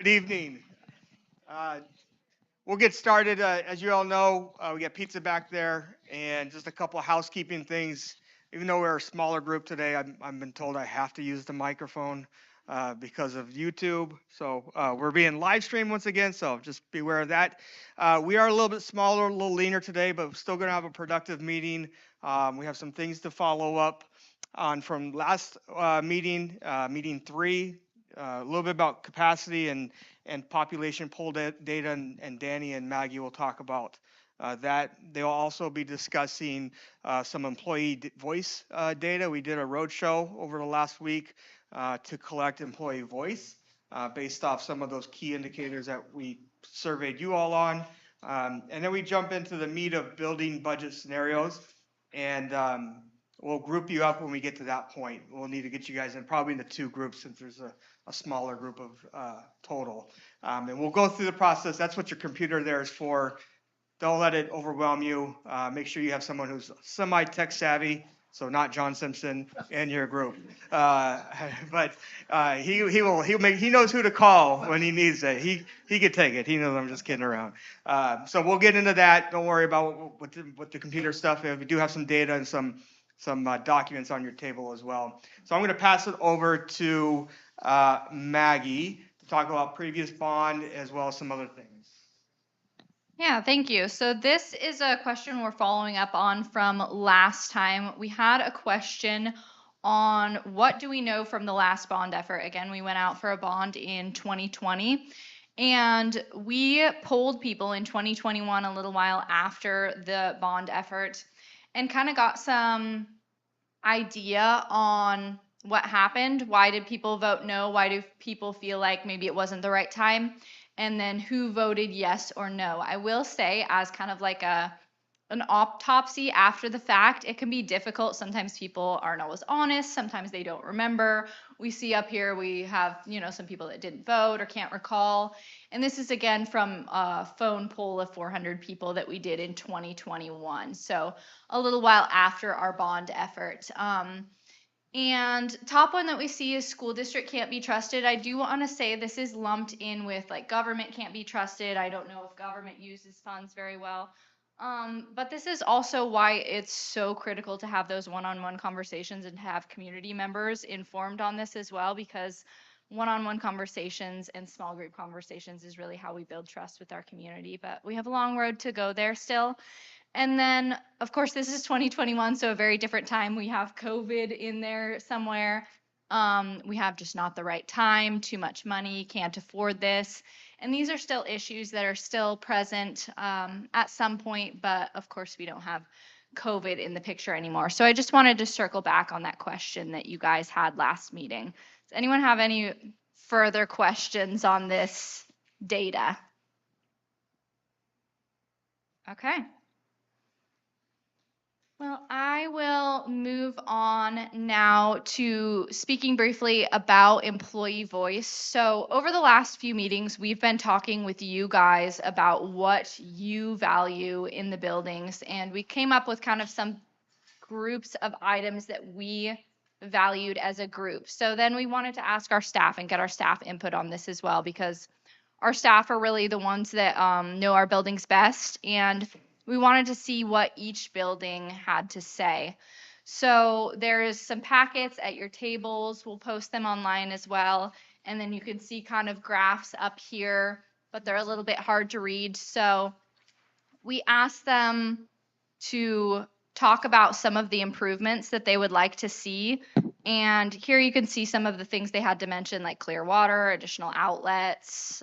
Good evening. Uh, we'll get started. As you all know, we got pizza back there and just a couple of housekeeping things. Even though we're a smaller group today, I've been told I have to use the microphone because of YouTube. So we're being live streamed once again, so just be aware of that. We are a little bit smaller, a little leaner today, but we're still going to have a productive meeting. We have some things to follow up on from last meeting, meeting 3, a little bit about capacity and population poll data, and Danny and Maggie will talk about that. They'll also be discussing some employee voice data. We did a roadshow over the last week to collect employee voice based off some of those key indicators that we surveyed you all on. And then we jump into the meat of building budget scenarios, and we'll group you up when we get to that point. We'll need to get you guys in probably into 2 groups since there's a smaller group of total. And we'll go through the process. That's what your computer there is for. Don't let it overwhelm you. Make sure you have someone who's semi-tech savvy, so not John Simpson in your group. But he knows who to call when he needs it. He could take it. He knows I'm just kidding around. So we'll get into that. Don't worry about what the computer stuff is. We do have some data and some documents on your table as well. So I'm going to pass it over to Maggie to talk about previous bond as well as some other things. Yeah, thank you. So this is a question we're following up on from last time. We had a question on what do we know from the last bond effort? Again, we went out for a bond in 2020 and we polled people in 2021 a little while after the bond effort and kind of got some idea on what happened. Why did people vote no? Why do people feel like maybe it wasn't the right time? And then who voted yes or no? I will say, as kind of like an autopsy after the fact, it can be difficult. Sometimes people aren't always honest. Sometimes they don't remember. We see up here, we have, some people that didn't vote or can't recall. And this is again from a phone poll of 400 people that we did in 2021. So a little while after our bond effort. And top one that we see is school district can't be trusted. I do want to say this is lumped in with like government can't be trusted. I don't know if government uses funds very well. But this is also why it's so critical to have those one-on-one conversations and to have community members informed on this as well, because one-on-one conversations and small group conversations is really how we build trust with our community. But we have a long road to go there still. And then, of course, this is 2021, so a very different time. We have COVID in there somewhere. We have just not the right time, too much money, can't afford this. And these are still issues that are still present at some point, but of course, we don't have COVID in the picture anymore. So I just wanted to circle back on that question that you guys had last meeting. Does anyone have any further questions on this data? Okay. Well, I will move on now to speaking briefly about employee voice. So, over the last few meetings, we've been talking with you guys about what you value in the buildings, and we came up with kind of some groups of items that we valued as a group. So, then we wanted to ask our staff and get our staff input on this as well, because our staff are really the ones that know our buildings best, and we wanted to see what each building had to say. So there is some packets at your tables. We'll post them online as well. And then you can see kind of graphs up here, but they're a little bit hard to read. So we asked them to talk about some of the improvements that they would like to see. And here you can see some of the things they had to mention, like clear water, additional outlets,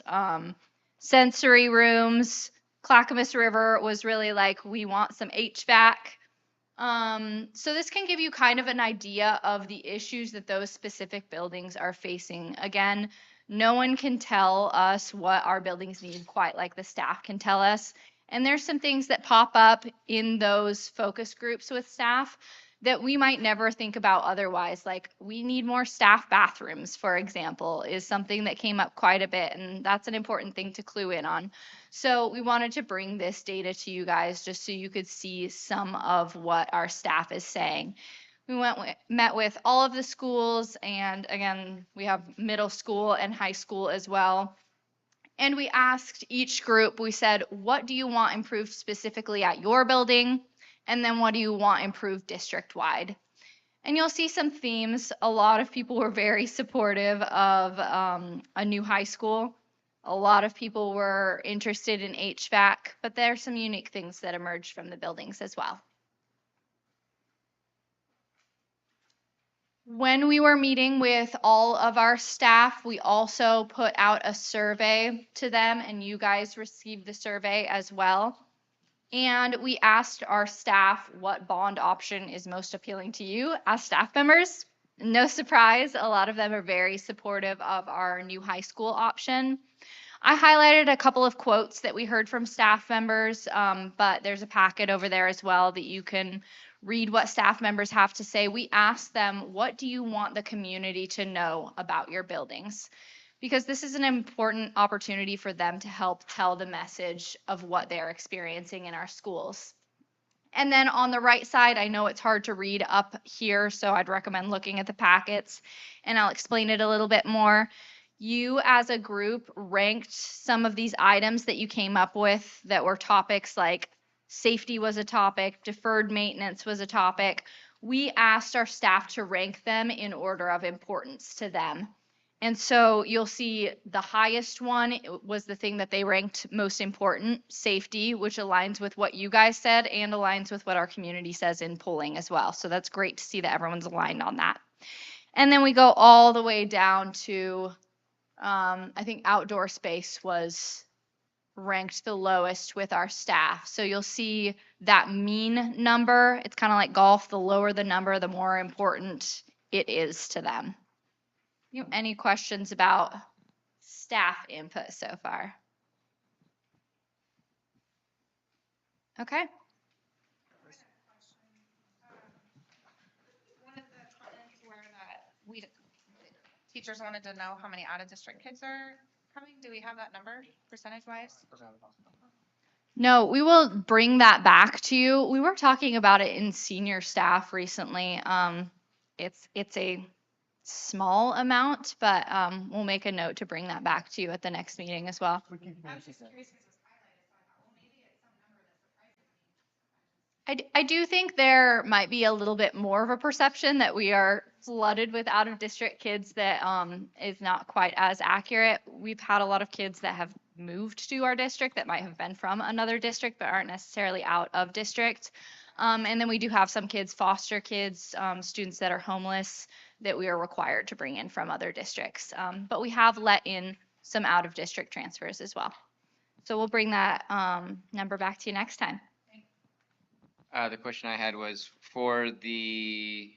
sensory rooms. Clackamas River was really like, we want some HVAC. So this can give you kind of an idea of the issues that those specific buildings are facing. Again, no one can tell us what our buildings need quite like the staff can tell us. And there's some things that pop up in those focus groups with staff that we might never think about otherwise. Like, we need more staff bathrooms, for example, is something that came up quite a bit. And that's an important thing to clue in on. So we wanted to bring this data to you guys just so you could see some of what our staff is saying. We met with all of the schools, and again, we have middle school and high school as well. And we asked each group, we said, what do you want improved specifically at your building? And then what do you want improved district-wide? And you'll see some themes. A lot of people were very supportive of a new high school. A lot of people were interested in HVAC, but there are some unique things that emerged from the buildings as well. When we were meeting with all of our staff, we also put out a survey to them, and you guys received the survey as well. And we asked our staff what bond option is most appealing to you as staff members. No surprise, a lot of them are very supportive of our new high school option. I highlighted a couple of quotes that we heard from staff members, but there's a packet over there as well that you can read what staff members have to say. We asked them, what do you want the community to know about your buildings? Because this is an important opportunity for them to help tell the message of what they're experiencing in our schools. And then on the right side, I know it's hard to read up here, so I'd recommend looking at the packets, and I'll explain it a little bit more. You as a group ranked some of these items that you came up with that were topics like safety was a topic, deferred maintenance was a topic. We asked our staff to rank them in order of importance to them. And so you'll see the highest one was the thing that they ranked most important, safety, which aligns with what you guys said and aligns with what our community says in polling as well. So that's great to see that everyone's aligned on that. And then we go all the way down to, I think outdoor space was ranked the lowest with our staff. So you'll see that mean number. It's kind of like golf. The lower the number, the more important it is to them. You have any questions about staff input so far? Okay. One of the comments were that teachers wanted to know how many out-of-district kids are coming. Do we have that number percentage-wise? No, we will bring that back to you. We were talking about it in senior staff recently. It's a small amount, but we'll make a note to bring that back to you at the next meeting as well. I was just curious because it was highlighted, so I thought, well, maybe it's some number that surprises me. I do think there might be a little bit more of a perception that we are flooded with out of district kids that is not quite as accurate. We've had a lot of kids that have moved to our district that might have been from another district but aren't necessarily out of district. And then we do have some kids, foster kids, students that are homeless that we are required to bring in from other districts. But we have let in some out of district transfers as well. So we'll bring that number back to you next time. The question I had was for the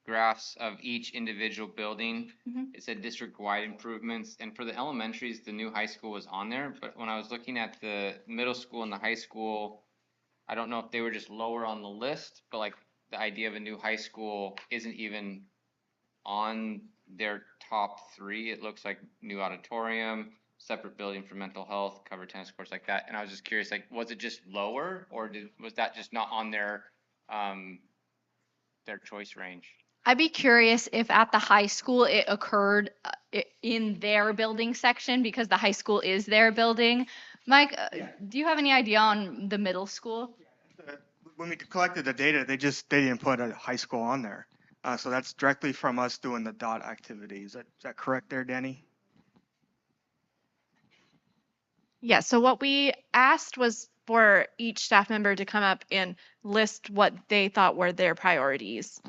graphs of each individual building. Mhm. It said district-wide improvements, and for the elementaries, the new high school was on there, but when I was looking at the middle school and the high school, I don't know if they were just lower on the list, but like the idea of a new high school isn't even on their top three. It looks like new auditorium, separate building for mental health, covered tennis courts, like that. And I was just curious, like, was it just lower, or was that just not on their choice range? I'd be curious if at the high school it occurred in their building section because the high school is their building. Mike, Yeah. do you have any idea on the middle school? When we collected the data, they didn't put a high school on there. So that's directly from us doing the dot activity. Is that correct there, Danny? Yeah, so what we asked was for each staff member to come up and list what they thought were their priorities.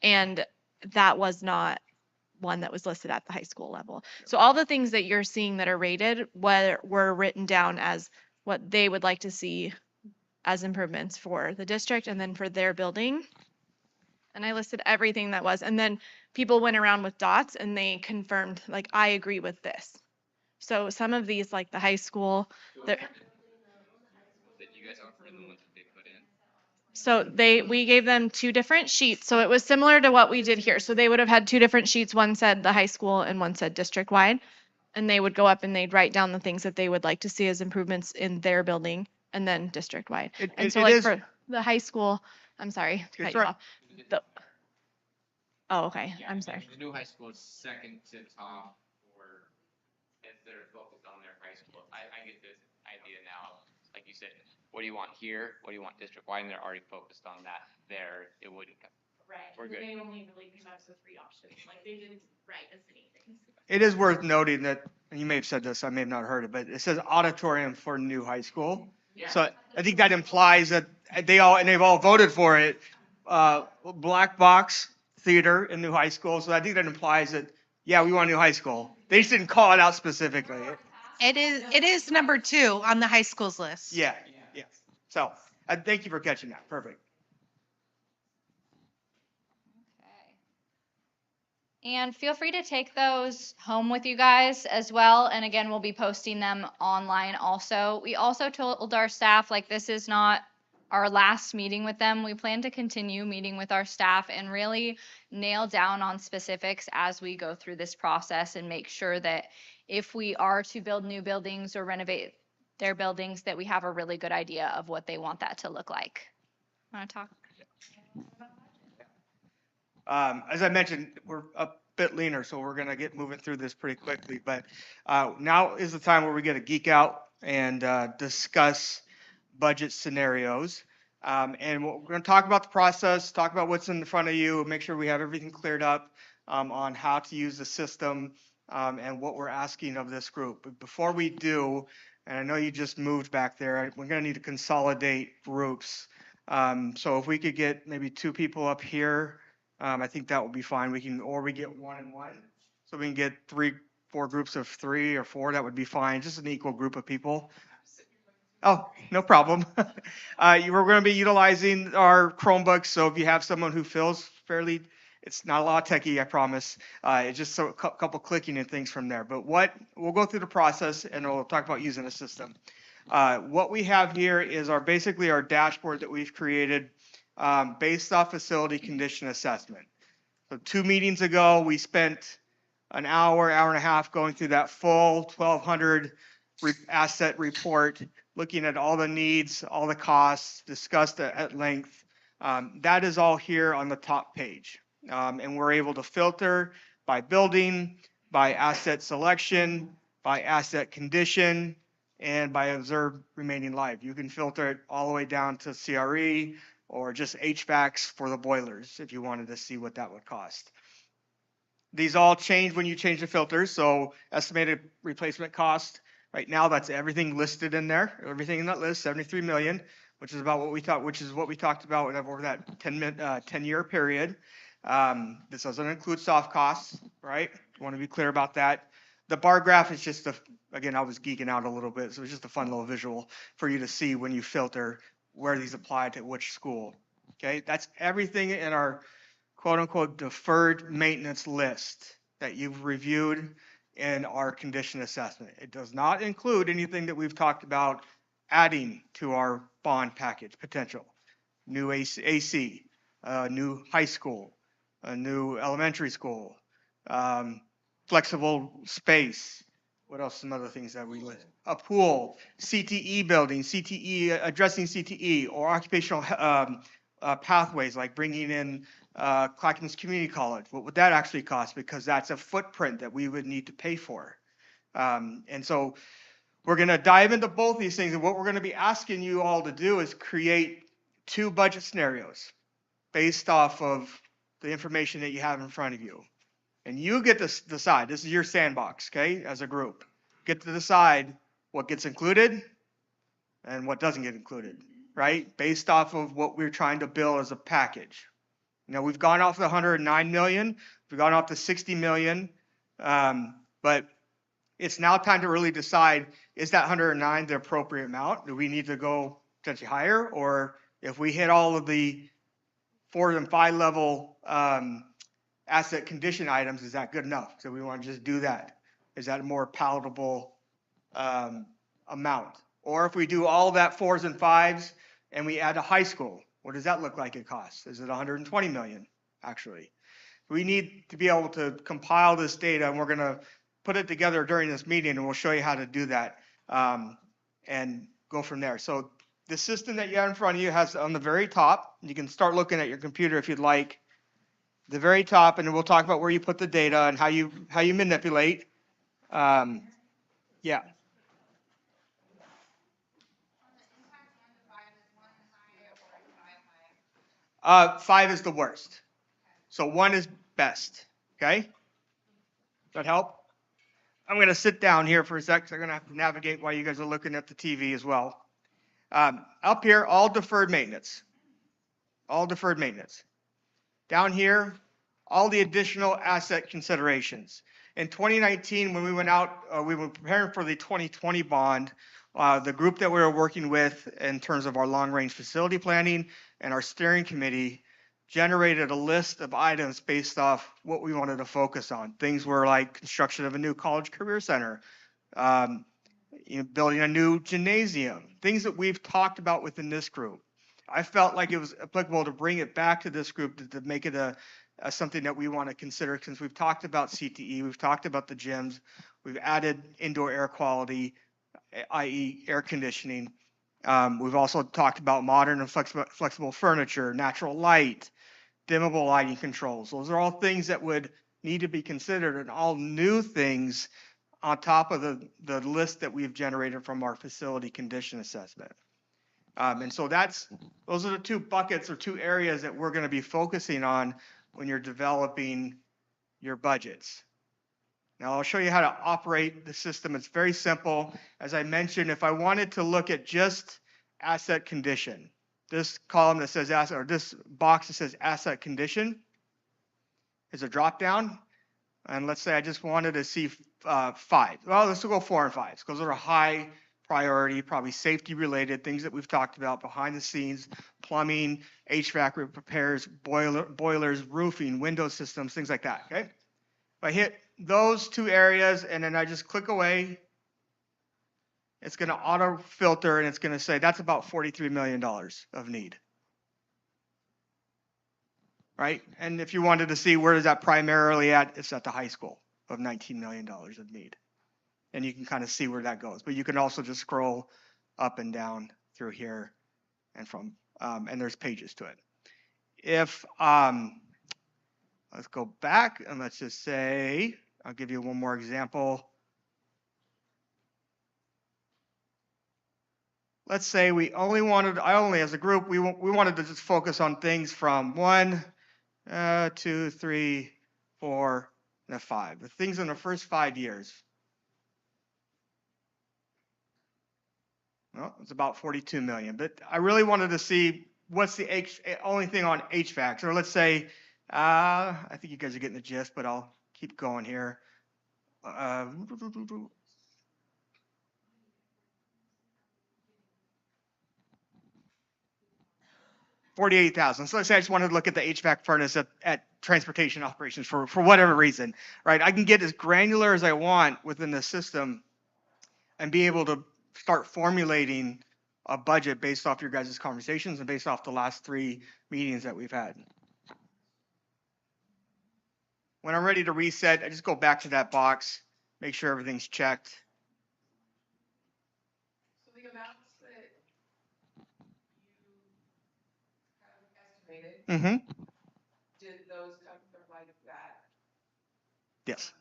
And that was not one that was listed at the high school level. So all the things that you're seeing that are rated were written down as what they would like to see as improvements for the district and then for their building. And I listed everything that was, and then people went around with dots and they confirmed, like, I agree with this. So some of these, like the high school, That you guys offer and the ones that they put in. so we gave them two different sheets. So it was similar to what we did here. So they would have had two different sheets. One said the high school and one said district wide. And they would go up and they'd write down the things that they would like to see as improvements in their building and then district wide. And so like for the high school, I'm sorry to cut you right. off. Oh, okay. Yeah, I'm sorry. The new high school is second to top, or fifth that are focused on their high school. I get this idea now, like you said, what do you want here? What do you want district-wide? And they're already focused on that there. It wouldn't come. Right. We're good. They only really came up with 3 options. Like they didn't write as many things. It is worth noting that, and you may have said this, I may have not heard it, but it says auditorium for new high school. So I think that implies that they've all voted for it, black box theater in new high school. So I think that implies that, yeah, we want a new high school. They just didn't call it out specifically. It is number 2 on the high schools list. Yeah, yeah. So thank you for catching that. Perfect. And feel free to take those home with you guys as well. And again, we'll be posting them online also. We also told our staff, like, this is not our last meeting with them. We plan to continue meeting with our staff and really nail down on specifics as we go through this process and make sure that if we are to build new buildings or renovate their buildings, that we have a really good idea of what they want that to look like. Want to talk? As I mentioned, we're a bit leaner, so we're going to get moving through this pretty quickly. But now is the time where we get to geek out and discuss budget scenarios. And we're going to talk about the process, talk about what's in front of you, make sure we have everything cleared up on how to use the system and what we're asking of this group. But before we do, and I know you just moved back there, we're going to need to consolidate groups. So if we could get maybe 2 people up here, I think that would be fine. We get 1 and 1. So we can get 4 groups of 3 or 4. That would be fine. Just an equal group of people. Oh, no problem. We're going to be utilizing our Chromebooks. So if you have someone who feels fairly, it's not a lot of techie, I promise. It's just a couple clicking and things from there. But we'll go through the process and we'll talk about using the system. What we have here is basically our dashboard that we've created based off facility condition assessment. So 2 meetings ago, we spent an hour and a half going through that full 1,200 asset report, looking at all the needs, all the costs, discussed at length. That is all here on the top page. And we're able to filter by building, by asset selection, by asset condition, and by observed remaining life. You can filter it all the way down to CRE, or just HVACs for the boilers if you wanted to see what that would cost. These all change when you change the filters. So estimated replacement cost, right now that's everything listed in there, everything in that list, 73 million, which is what we talked about over that 10-year period. This doesn't include soft costs, right? I want to be clear about that. The bar graph is just again, I was geeking out a little bit, so it's just a fun little visual for you to see when you filter where these apply to which school. Okay, that's everything in our quote unquote deferred maintenance list that you've reviewed in our condition assessment. It does not include anything that we've talked about adding to our bond package potential. New AC, new high school, a new elementary school, flexible space. What else? Some other things that we list. A pool, CTE building, CTE, addressing CTE, or occupational pathways, like bringing in Clackamas Community College. What would that actually cost? Because that's a footprint that we would need to pay for. And so we're going to dive into both these things. And what we're going to be asking you all to do is create 2 budget scenarios based off of the information that you have in front of you. And you get to decide. This is your sandbox, okay, as a group. Get to decide what gets included and what doesn't get included, right? Based off of what we're trying to build as a package. You know, we've gone off the 109 million. We've gone off the 60 million. But it's now time to really decide, is that 109 the appropriate amount? Do we need to go potentially higher? Or if we hit all of the 4 and 5 level asset condition items, is that good enough? So we want to just do that. Is that a more palatable amount? Or if we do all that 4s and 5s and we add a high school, what does that look like it costs? Is it 120 million actually? We need to be able to compile this data, and we're going to put it together during this meeting, and we'll show you how to do that and go from there. So the system that you have in front of you has on the very top, you can start looking at your computer if you'd like, the very top, and we'll talk about where you put the data and how you manipulate. Yeah. Five is the worst. So one is best. Okay? Does that help? I'm going to sit down here for a sec. 'Cause I'm going to have to navigate while you guys are looking at the TV as well. Up here, all deferred maintenance. All deferred maintenance. Down here, all the additional asset considerations. In 2019, when we went out, we were preparing for the 2020 bond. The group that we were working with in terms of our long-range facility planning and our steering committee generated a list of items based off what we wanted to focus on. Things were like construction of a new college career center, um, building a new gymnasium, things that we've talked about within this group. I felt like it was applicable to bring it back to this group to make it a something that we want to consider, since we've talked about CTE, we've talked about the gyms, we've added indoor air quality, i.e. air conditioning. We've also talked about modern and flexible furniture, natural light, dimmable lighting controls. Those are all things that would need to be considered, and all new things on top of the list that we've generated from our facility condition assessment. And so those are the two buckets or two areas that we're going to be focusing on when you're developing your budgets. Now I'll show you how to operate the system. It's very simple. As I mentioned, if I wanted to look at just asset condition, this column that says asset, or this box that says asset condition is a drop down. And let's say I just wanted to see 5. Well, let's go 4 and 5 because those are high priority, probably safety related, things that we've talked about behind the scenes, plumbing, HVAC repairs, boilers, roofing, window systems, things like that, okay? If I hit those two areas and then I just click away, it's gonna auto filter and it's gonna say that's about $43 million of need. Right? And if you wanted to see where is that primarily at, it's at the high school of $19 million of need. And you can kind of see where that goes. But you can also just scroll up and down through here and and there's pages to it. If, let's go back and let's just say, I'll give you one more example. Let's say as a group, we wanted to just focus on things from 1, 2, 3, 4, and 5. The things in the first 5 years. Well, it's about 42 million, but I really wanted to see what's the only thing on HVAC. So let's say, I think you guys are getting the gist, but I'll keep going here. 48,000. So let's say I just wanted to look at the HVAC furnace at transportation operations for whatever reason, right? I can get as granular as I want within the system and be able to start formulating a budget based off your guys' conversations and based off the last 3 meetings that we've had. When I'm ready to reset, I just go back to that box, make sure everything's checked. So the amounts that you kind of estimated, Mm-hmm. did those come from like that? Yes.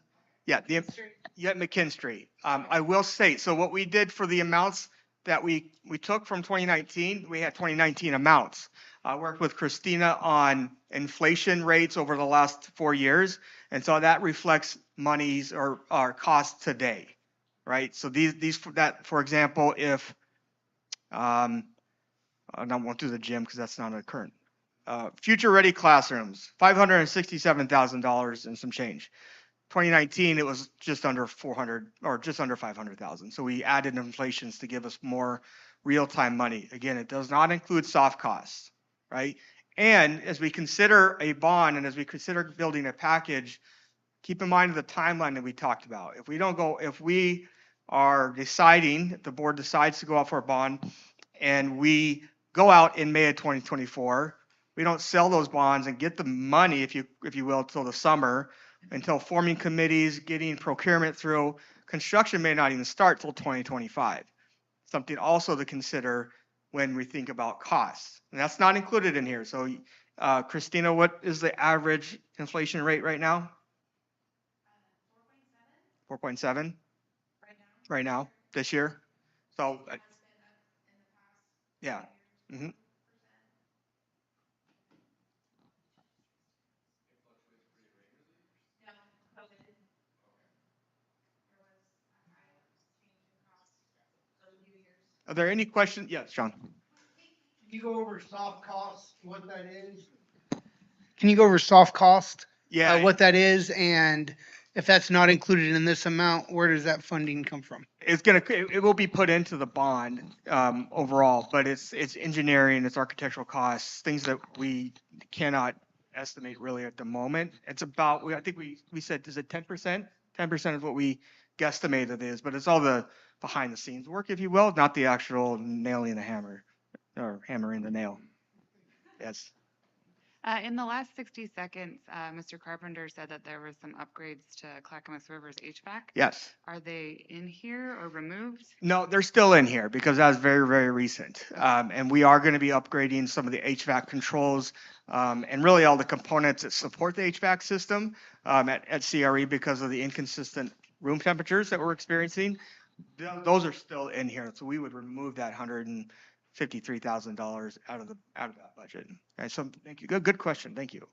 Yeah, Street? yeah, McKinstry. I will say, so what we did for the amounts that we took from 2019, we had 2019 amounts. I worked with Christina on inflation rates over the last 4 years. And so that reflects monies or our costs today, right? So for example, if, I won't do the gym because that's not a current, future ready classrooms, $567,000 and some change. 2019, it was just under 400 or just under 500,000. So we added inflations to give us more real-time money. Again, it does not include soft costs, right? And as we consider a bond and as we consider building a package, keep in mind the timeline that we talked about. If we are deciding, if the board decides to go out for a bond and we go out in May of 2024, we don't sell those bonds and get the money, if you will, till the summer, until forming committees, getting procurement through. Construction may not even start till 2025. Something also to consider when we think about costs. And that's not included in here. So, Christina, what is the average inflation rate right now? 4.7 Right now? right now, this year. So, yeah. hmm Are there any questions? Yes, John. Can you go over soft costs, what that is? Can you go over soft cost? Yeah. What that is, and if that's not included in this amount, where does that funding come from? It will be put into the bond overall, but it's engineering, it's architectural costs, things that we cannot estimate really at the moment. It's about, I think we said, is it 10%? 10% is what we guesstimate it is, but it's all the behind the scenes work, if you will, not the actual nailing the hammer or hammering the nail. Yes. In the last 60 seconds, Mr. Carpenter said that there were some upgrades to Clackamas River's HVAC. Yes. Are they in here or removed? No, they're still in here because that was very, very recent. And we are going to be upgrading some of the HVAC controls and really all the components that support the HVAC system at CRE because of the inconsistent room temperatures that we're experiencing. Those are still in here. So we would remove that $153,000 out of that budget. Okay, so thank you. Good question. Thank you.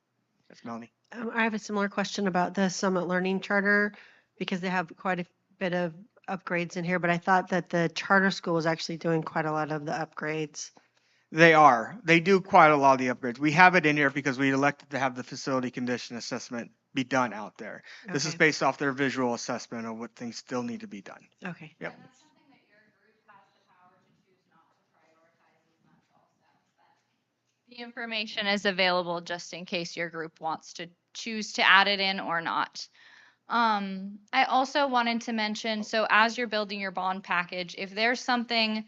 That's Melanie. I have a similar question about the Summit Learning Charter because they have quite a bit of upgrades in here, but I thought that the charter school was actually doing quite a lot of the upgrades. They are. They do quite a lot of the upgrades. We have it in here because we elected to have the facility condition assessment be done out there. This is Okay. based off their visual assessment of what things still need to be done. Okay. Yep. That's something that your group has the power to choose not to prioritize as much also. But the information is available just in case your group wants to choose to add it in or not. I also wanted to mention, so as you're building your bond package, if there's something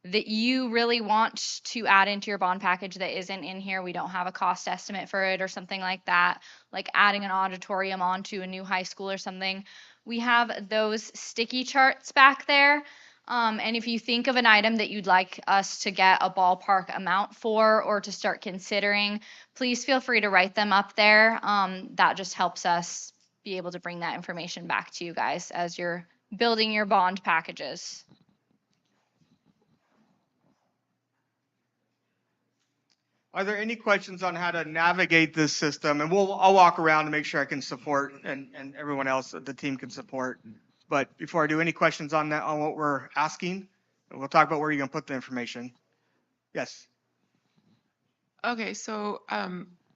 that you really want to add into your bond package that isn't in here, we don't have a cost estimate for it or something like that, like adding an auditorium onto a new high school or something, we have those sticky charts back there. And if you think of an item that you'd like us to get a ballpark amount for or to start considering, please feel free to write them up there. That just helps us be able to bring that information back to you guys as you're building your bond packages. Are there any questions on how to navigate this system? And I'll walk around to make sure I can support and everyone else, the team can support. But before I do, any questions on that, on what we're asking? We'll talk about where you're going to put the information. Yes. Okay, so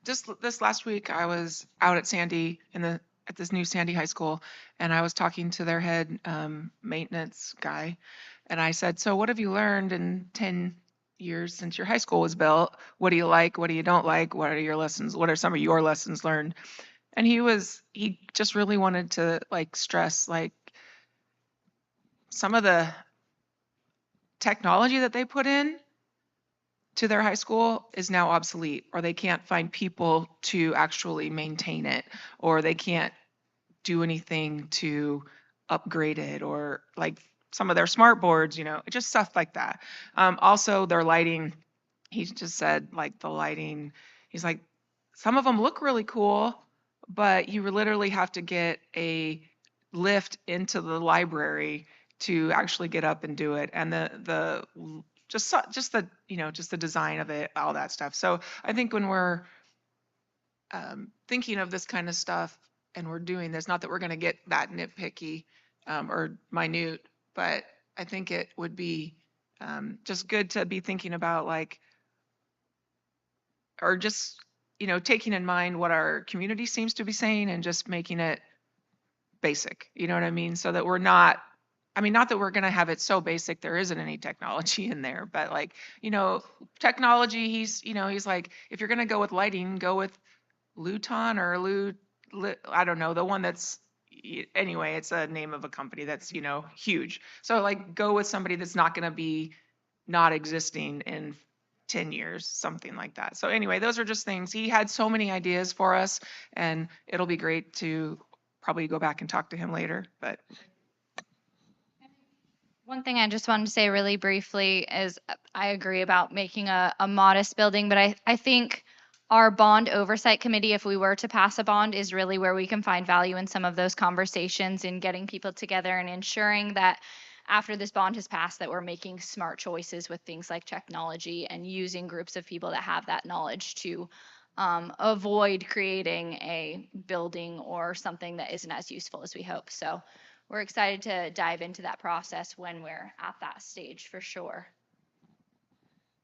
just this last week, I was out at Sandy at this new Sandy High School, and I was talking to their head maintenance guy, and I said, "So what have you learned in 10 years since your high school was built? What do you like? What do you don't like? What are your lessons? What are some of your lessons learned?" And he just really wanted to like stress like some of the technology that they put in to their high school is now obsolete, or they can't find people to actually maintain it, or they can't do anything to upgrade it, or like some of their smart boards, just stuff like that. Also their lighting, he just said like the lighting, he's like, some of them look really cool, but you literally have to get a lift into the library to actually get up and do it. And just the design of it, all that stuff. So I think when we're thinking of this kind of stuff and we're doing this, not that we're going to get that nitpicky or minute, but I think it would be just good to be thinking about or just, taking in mind what our community seems to be saying and just making it basic, you know what I mean? So that we're not that we're going to have it so basic there isn't any technology in there, but technology, he's like, if you're going to go with lighting, go with Luton or I don't know, the one that's, anyway, it's a name of a company that's, huge. So go with somebody that's not going to be not existing in 10 years, something like that. So anyway, those are just things. He had so many ideas for us, and it'll be great to probably go back and talk to him later, but. One thing I just wanted to say really briefly is I agree about making a modest building, but I think our bond oversight committee, if we were to pass a bond, is really where we can find value in some of those conversations in getting people together and ensuring that after this bond has passed that we're making smart choices with things like technology and using groups of people that have that knowledge to avoid creating a building or something that isn't as useful as we hope. So we're excited to dive into that process when we're at that stage for sure.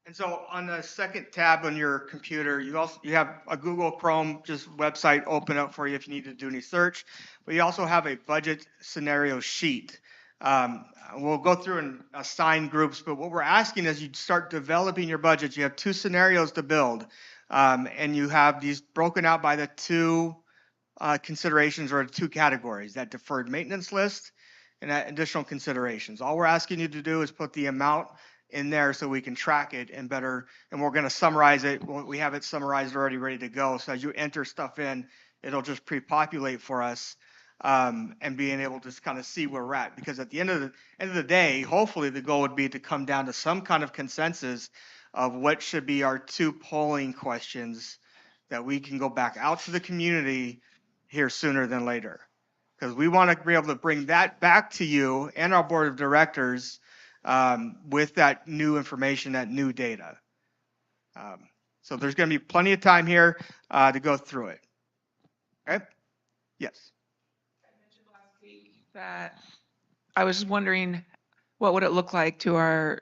And so on the second tab on your computer, you have a Google Chrome just website open up for you if you need to do any search, but you also have a budget scenario sheet. We'll go through and assign groups, but what we're asking is you start developing your budget. You have two scenarios to build, and you have these broken out by the two considerations or the two categories, that deferred maintenance list and that additional considerations. All we're asking you to do is put the amount in there so we can track it and better, and we're going to summarize it. We have it summarized already, ready to go. So as you enter stuff in, it'll just pre-populate for us, and being able to kind of see where we're at. Because at the end of the day, hopefully the goal would be to come down to some kind of consensus of what should be our two polling questions that we can go back out to the community here sooner than later. Because we want to be able to bring that back to you and our board of directors with that new information, that new data. So there's going to be plenty of time here to go through it. Okay? Yes. That I was just wondering, what would it look like to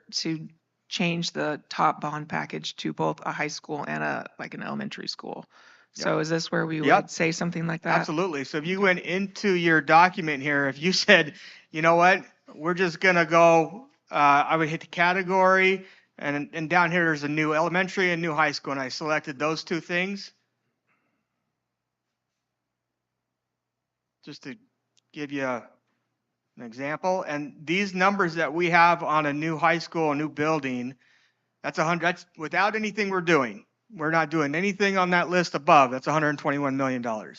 change the top bond package to both a high school and an elementary school? So is this where we Yep. would say something like that? Absolutely. So if you went into your document here, if you said, you know what, we're just going to go, I would hit the category, and down here there's a new elementary and new high school, and I selected those two things. Just to give you an example. And these numbers that we have on a new high school, a new building, that's that's without anything we're doing. We're not doing anything on that list above. That's $121 million. And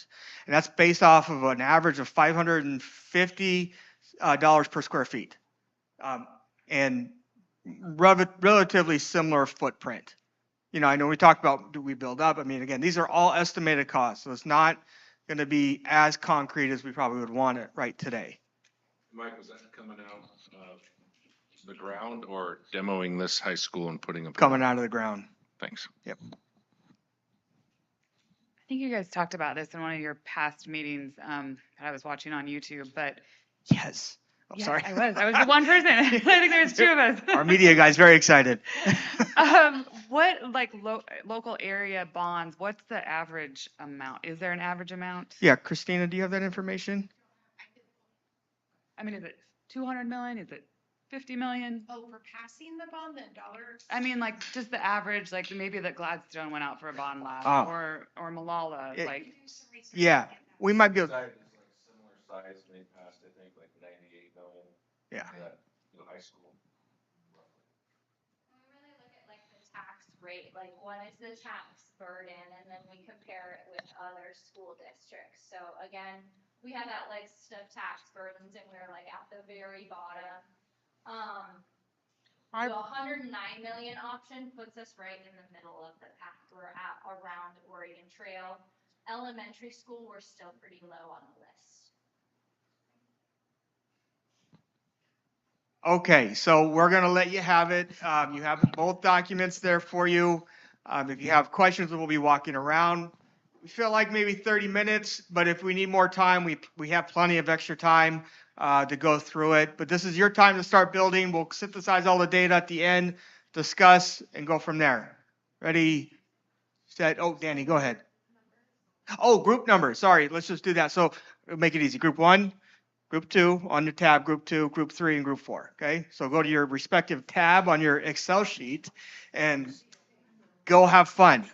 that's based off of an average of $550 per square feet. And relatively similar footprint. You know, I know we talked about, do we build up? I mean, again, these are all estimated costs. So it's not going to be as concrete as we probably would want it right today. Mike, was that coming out of the ground or demoing this high school and putting a? Coming out of the ground. Thanks. Yep. I think you guys talked about this in one of your past meetings that I was watching on YouTube, but. Yes. I'm Yeah, sorry. I was the one person. I think there was two of us. Our media guy's very excited. What, local area bonds, what's the average amount? Is there an average amount? Yeah, Christina, do you have that information? I mean, is it 200 million? Is it 50 million? Oh, for passing the bond, the dollars? I mean, like, just the average, like, maybe that Gladstone went out for a bond last, Oh. or Malala, It- like. Yeah, we might be able, Similar size, and they passed, I think, like 98 million. yeah. for that new high school. We really look at like the tax rate, like what is the tax burden, and then we compare it with other school districts. So again, we have that list of tax burdens, and we're like at the very bottom. The 109 million option puts us right in the middle of the pack. We're at around Oregon Trail. Elementary school, we're still pretty low on the list. Okay, so we're going to let you have it. You have both documents there for you. If you have questions, we'll be walking around. We feel like maybe 30 minutes, but if we need more time, we have plenty of extra time to go through it. But this is your time to start building. We'll synthesize all the data at the end, discuss, and go from there. Ready, set, oh, Danny, go ahead. Oh, group numbers, sorry, let's just do that. So we'll make it easy. Group 1, Group 2 on your tab, Group 2, Group 3, and Group 4, okay? So go to your respective tab on your Excel sheet and go have fun.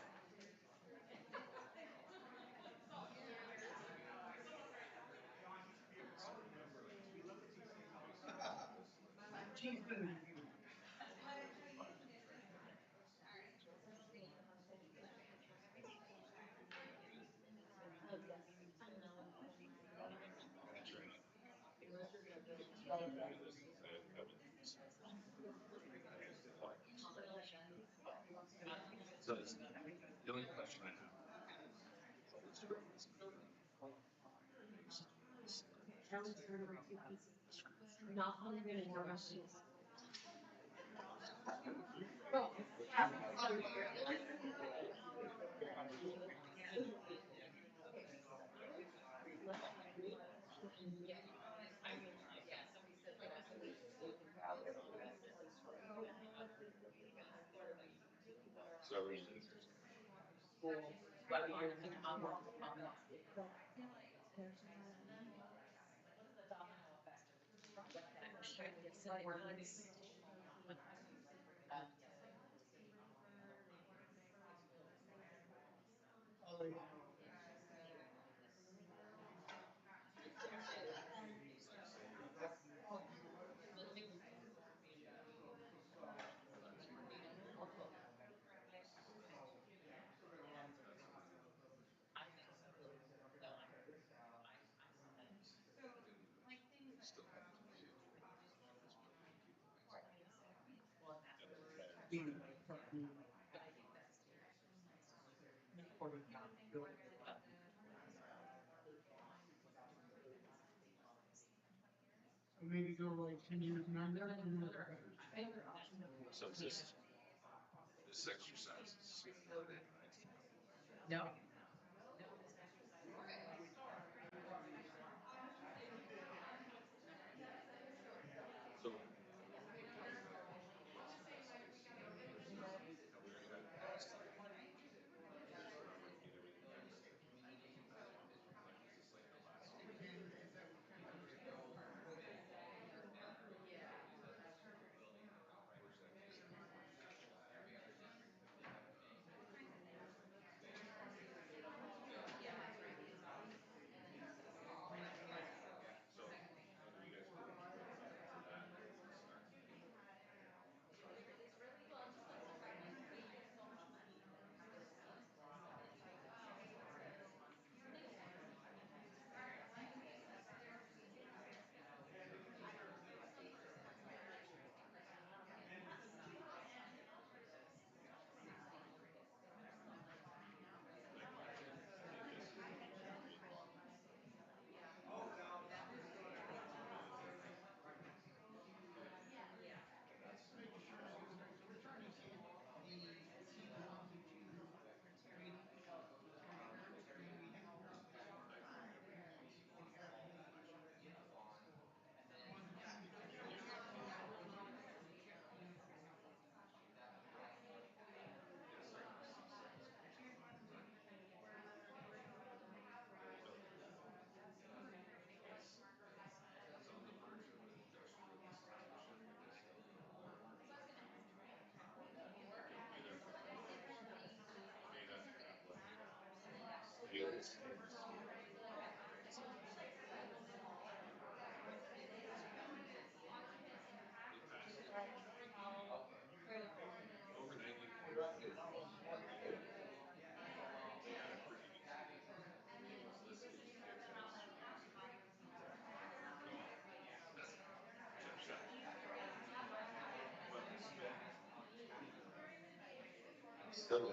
So the only question I have. Maybe go like 10 years and under. So it's just, this exercise is. So. Still.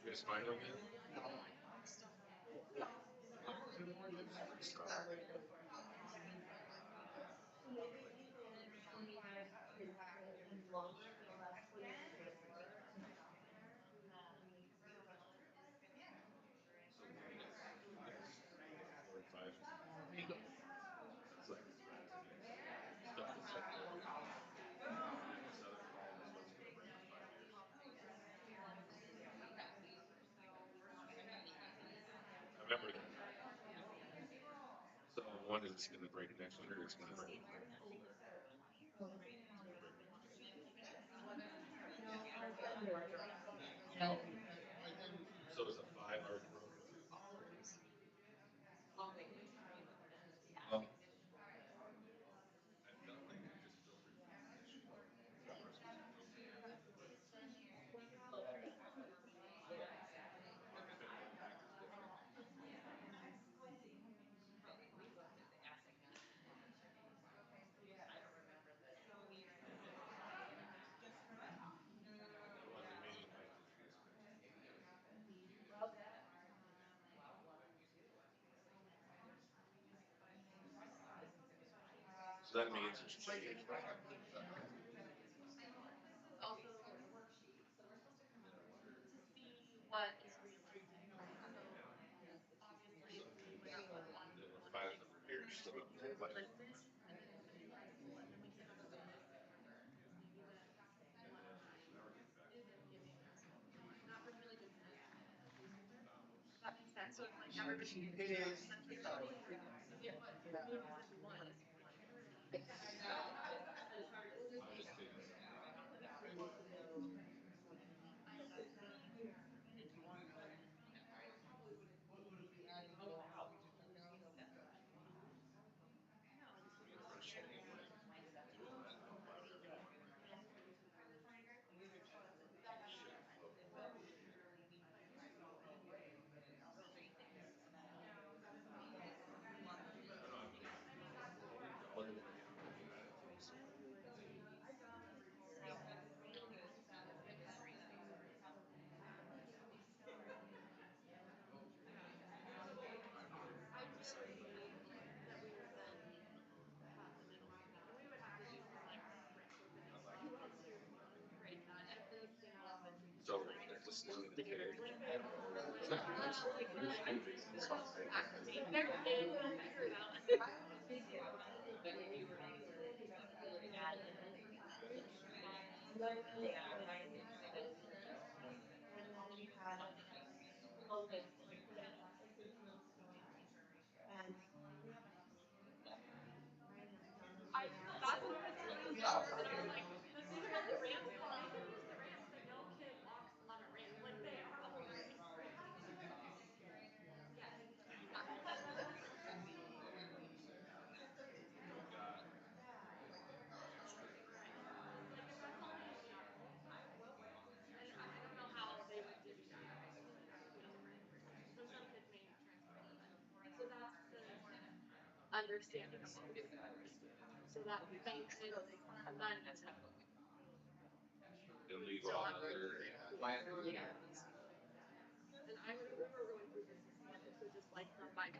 Yes, fine, okay. I remember that. So one is gonna break next year, it's gonna break. So it's a 5 already broken. Um, I felt like I just filtered this issue. So that means it's changed. Five years, so like, It is.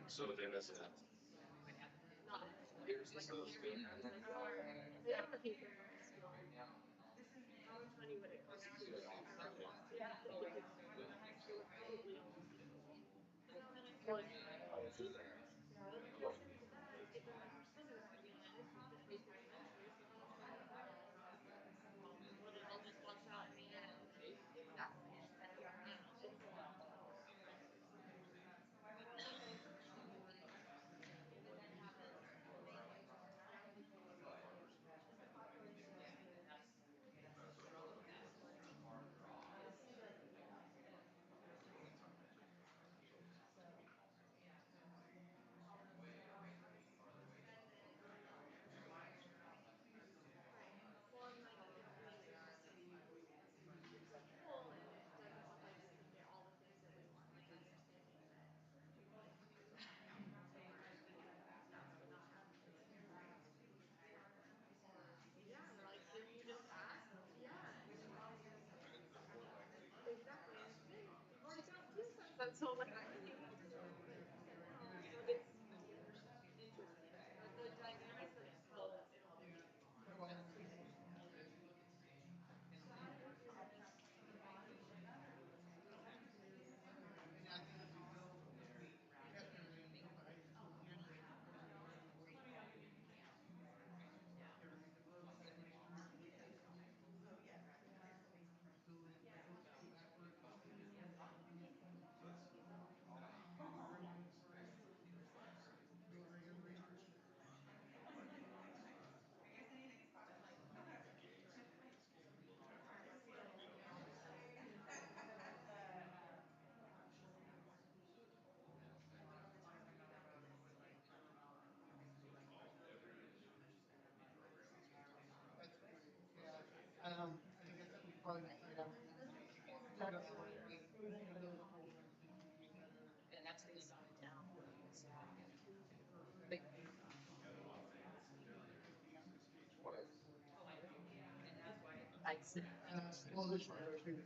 So then it's. I guess we probably need to try to. Well, this one, too.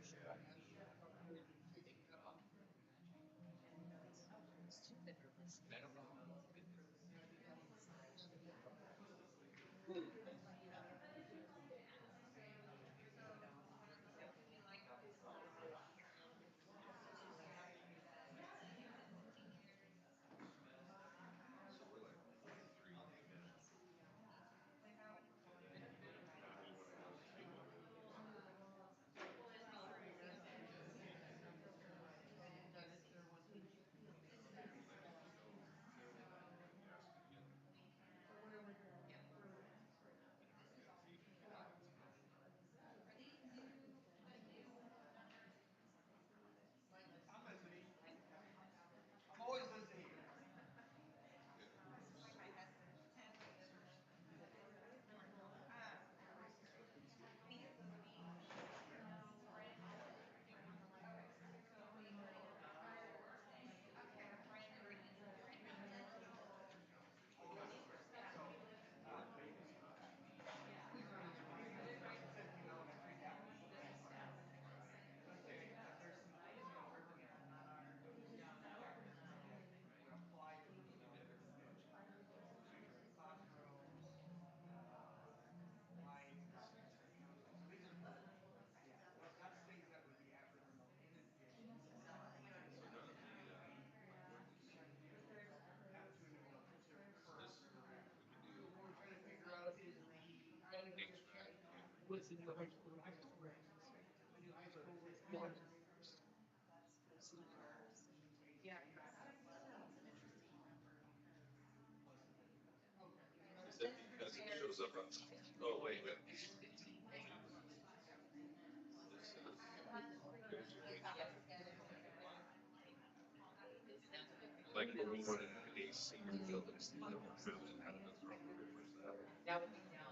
Like when we went into AC buildings, how does it work with that? I'm just kidding. I think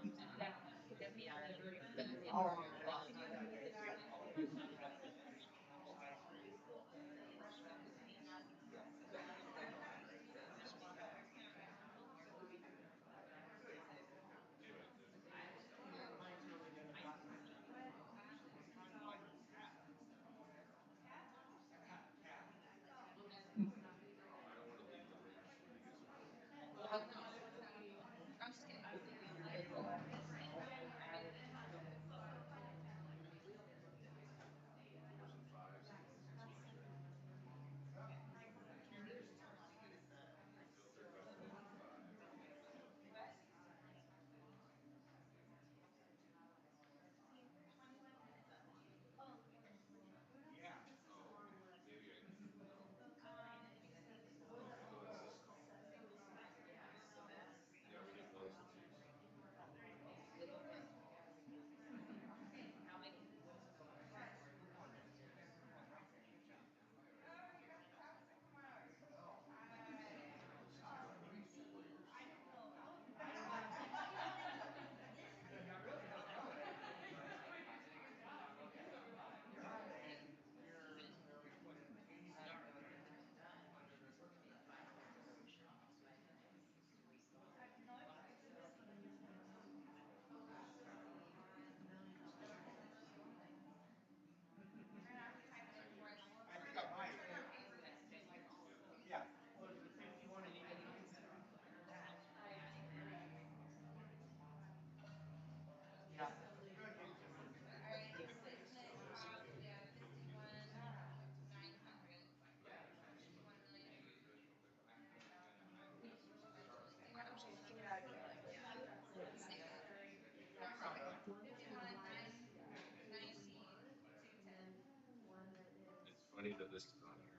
I might. Yeah. All right, business cost, we have 51,900. 51,000,000. Yeah, I'm just looking at it. 51,919,210. It's funny that this is on here.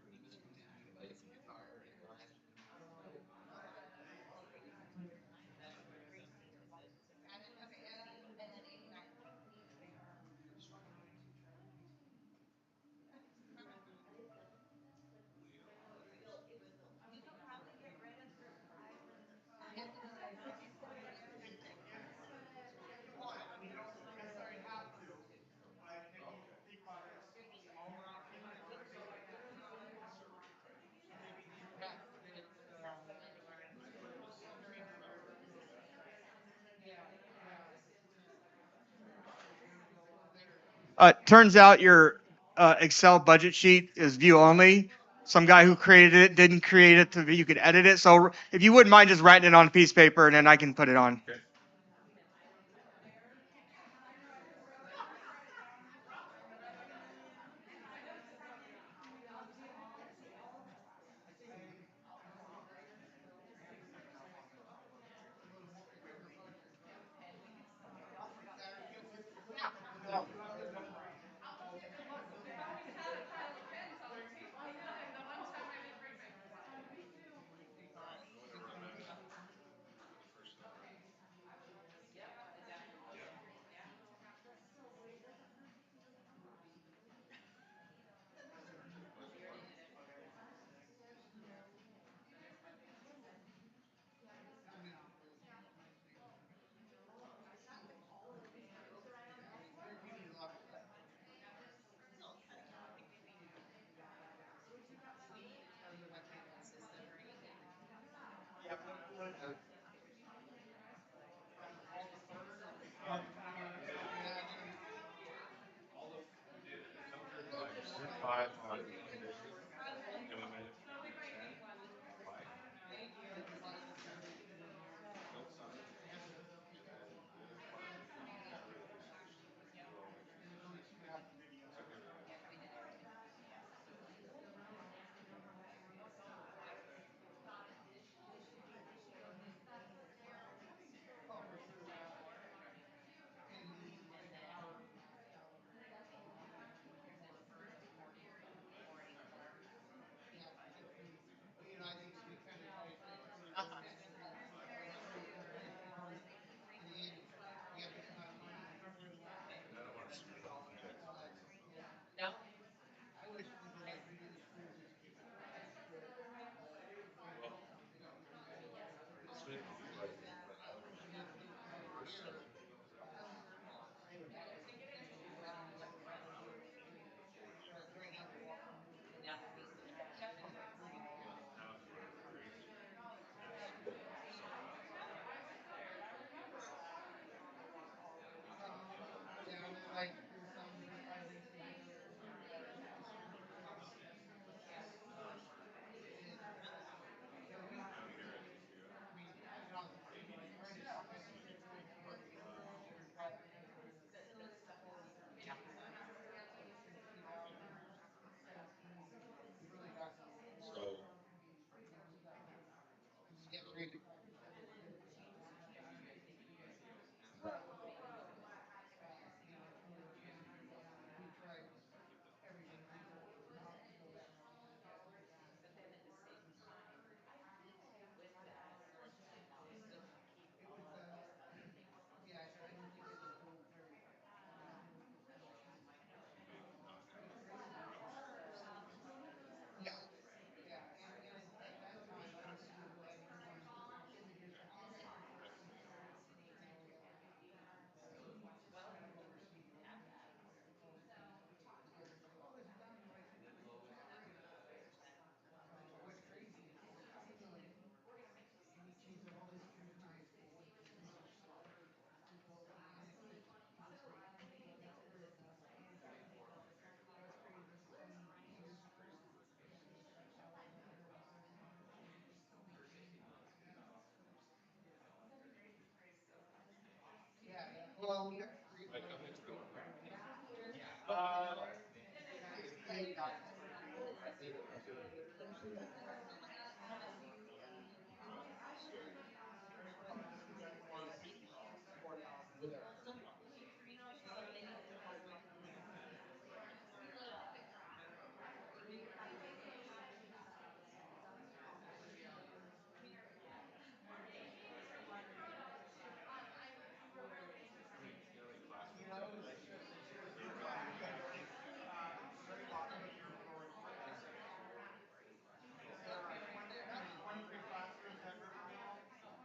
Added, okay, and then 89. Yes, it is. If you want, you don't necessarily have to, but if you think about it, all around people are basically turns out your Excel budget sheet is view only. Some guy who created it didn't create it to be, you could edit it. So if you wouldn't mind just writing it on a piece of paper and then I can put it on. Five on and we made it 10. Why? Notes on it. And then the other part of it is that radio station, two elementary schools. Took it out. well, we got three. Uh, Very popular here for Riverdale. There are 23 classrooms at Riverdale.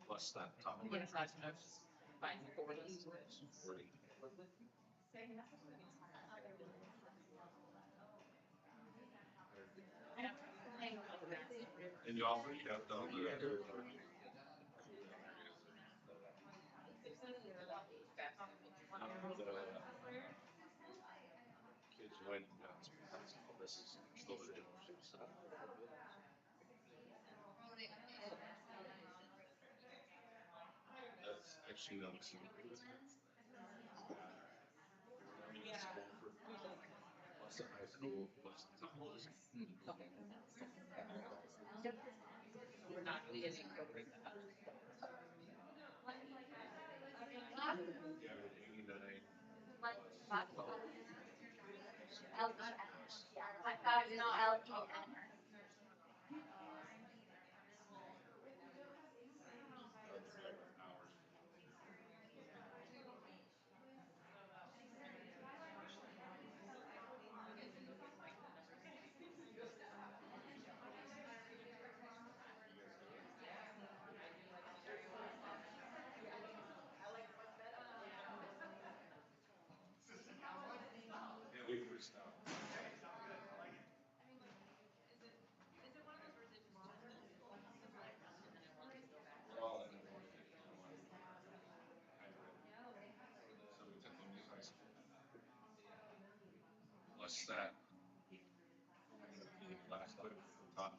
Plus that top. And you also kept all the. Kids went nuts. This is still the difference. That's actually not a plus the high school, plus the college. Yeah, 89. Yeah, we were stopped. We're all in. So we took the new high school. Plus that. Last time, top.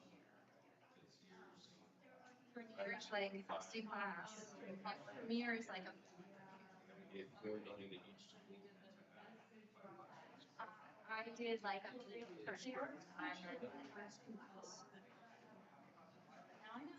Premiere is like a state class. Premiere is like a. We gave $4 million to each school. I did like a first year. I'm like. Now I know.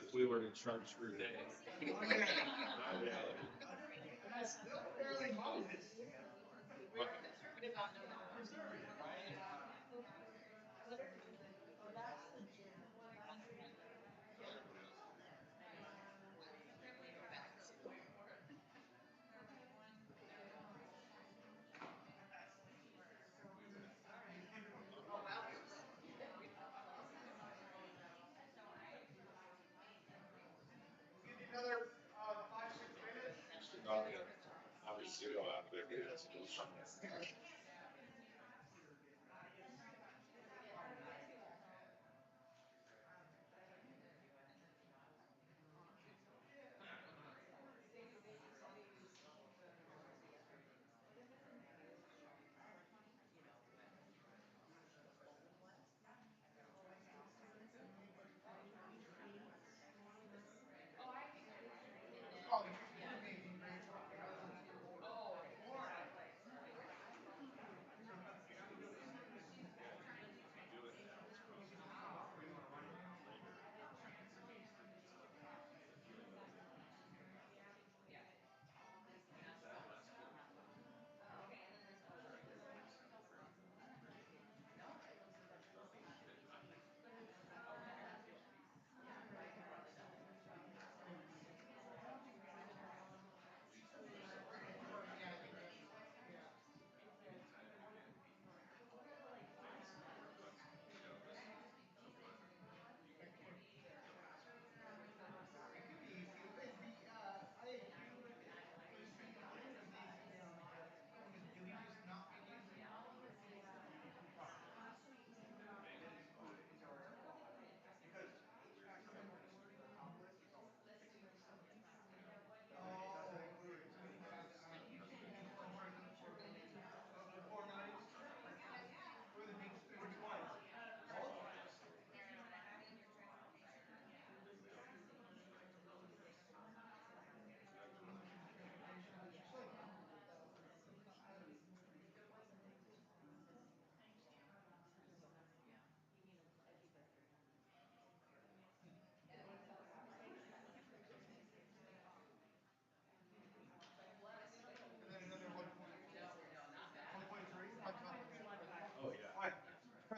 If we were to charge per day. Another 5, 6 minutes. Obviously, go out there.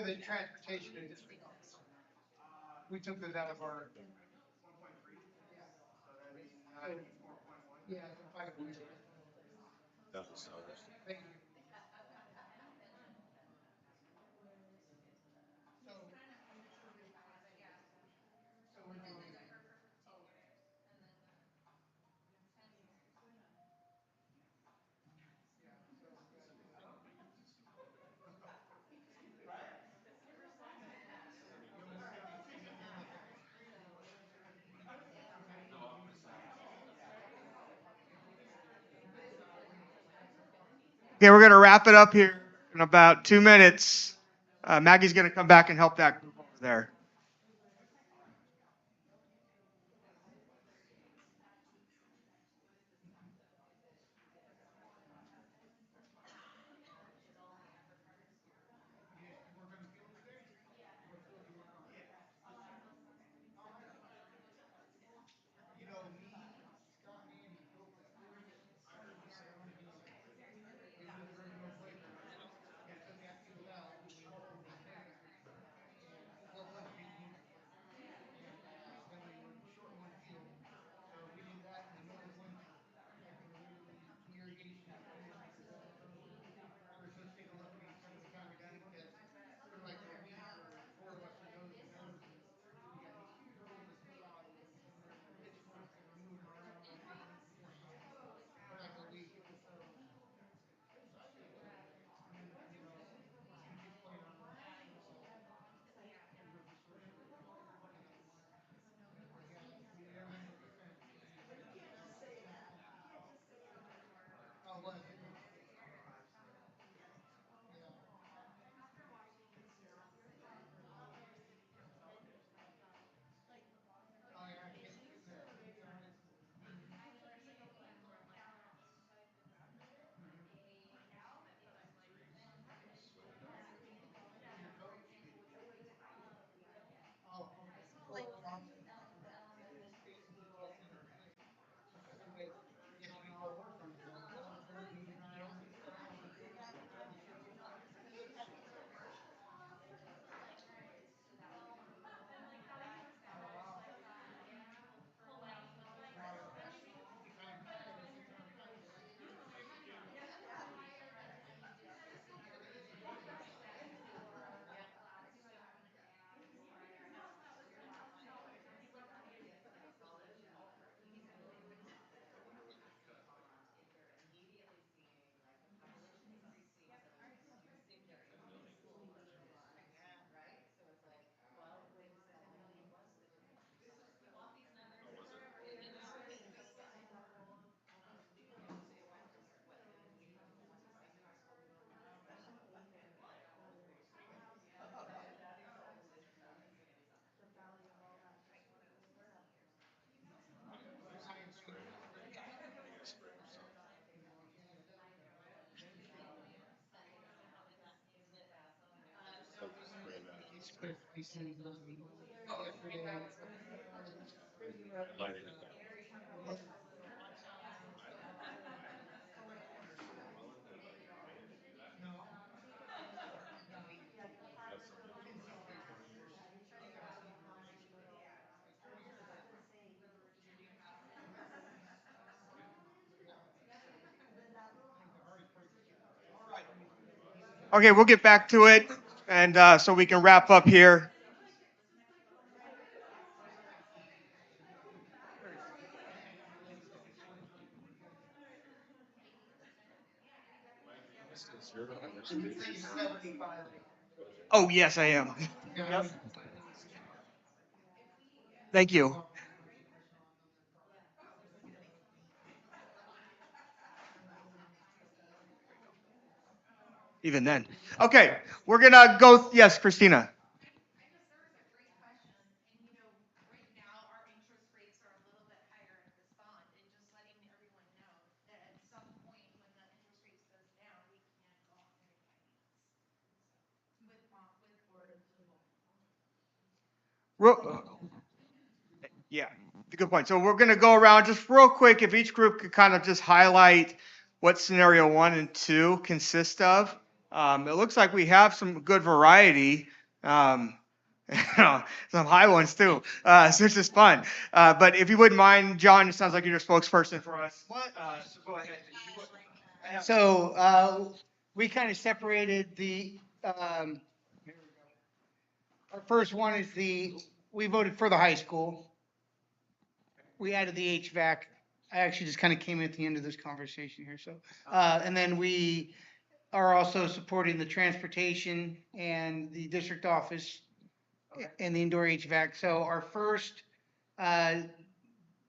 the transportation and just, we took those out of our. Yeah, so 5 weeks. Thank you. So we're doing. Okay, we're gonna wrap it up here in about 2 minutes. Maggie's gonna come back and help that group over there. Okay, we'll get back to it, and so we can wrap up here. Oh, yes, I am. Yep. Thank you. Even then. Okay, we're gonna go, yes, Christina. Yeah, good point. So we're gonna go around just real quick, if each group could kind of just highlight what scenario 1 and 2 consist of. It looks like we have some good variety. Um, some high ones too, so it's just fun. But if you wouldn't mind, John, it sounds like you're a spokesperson for us. What? So go ahead. I have- So, we kind of separated here we go. Our first one is we voted for the high school. We added the HVAC. I actually just kind of came at the end of this conversation here, so. And then we are also supporting the transportation and the district office and the indoor HVAC. So our first,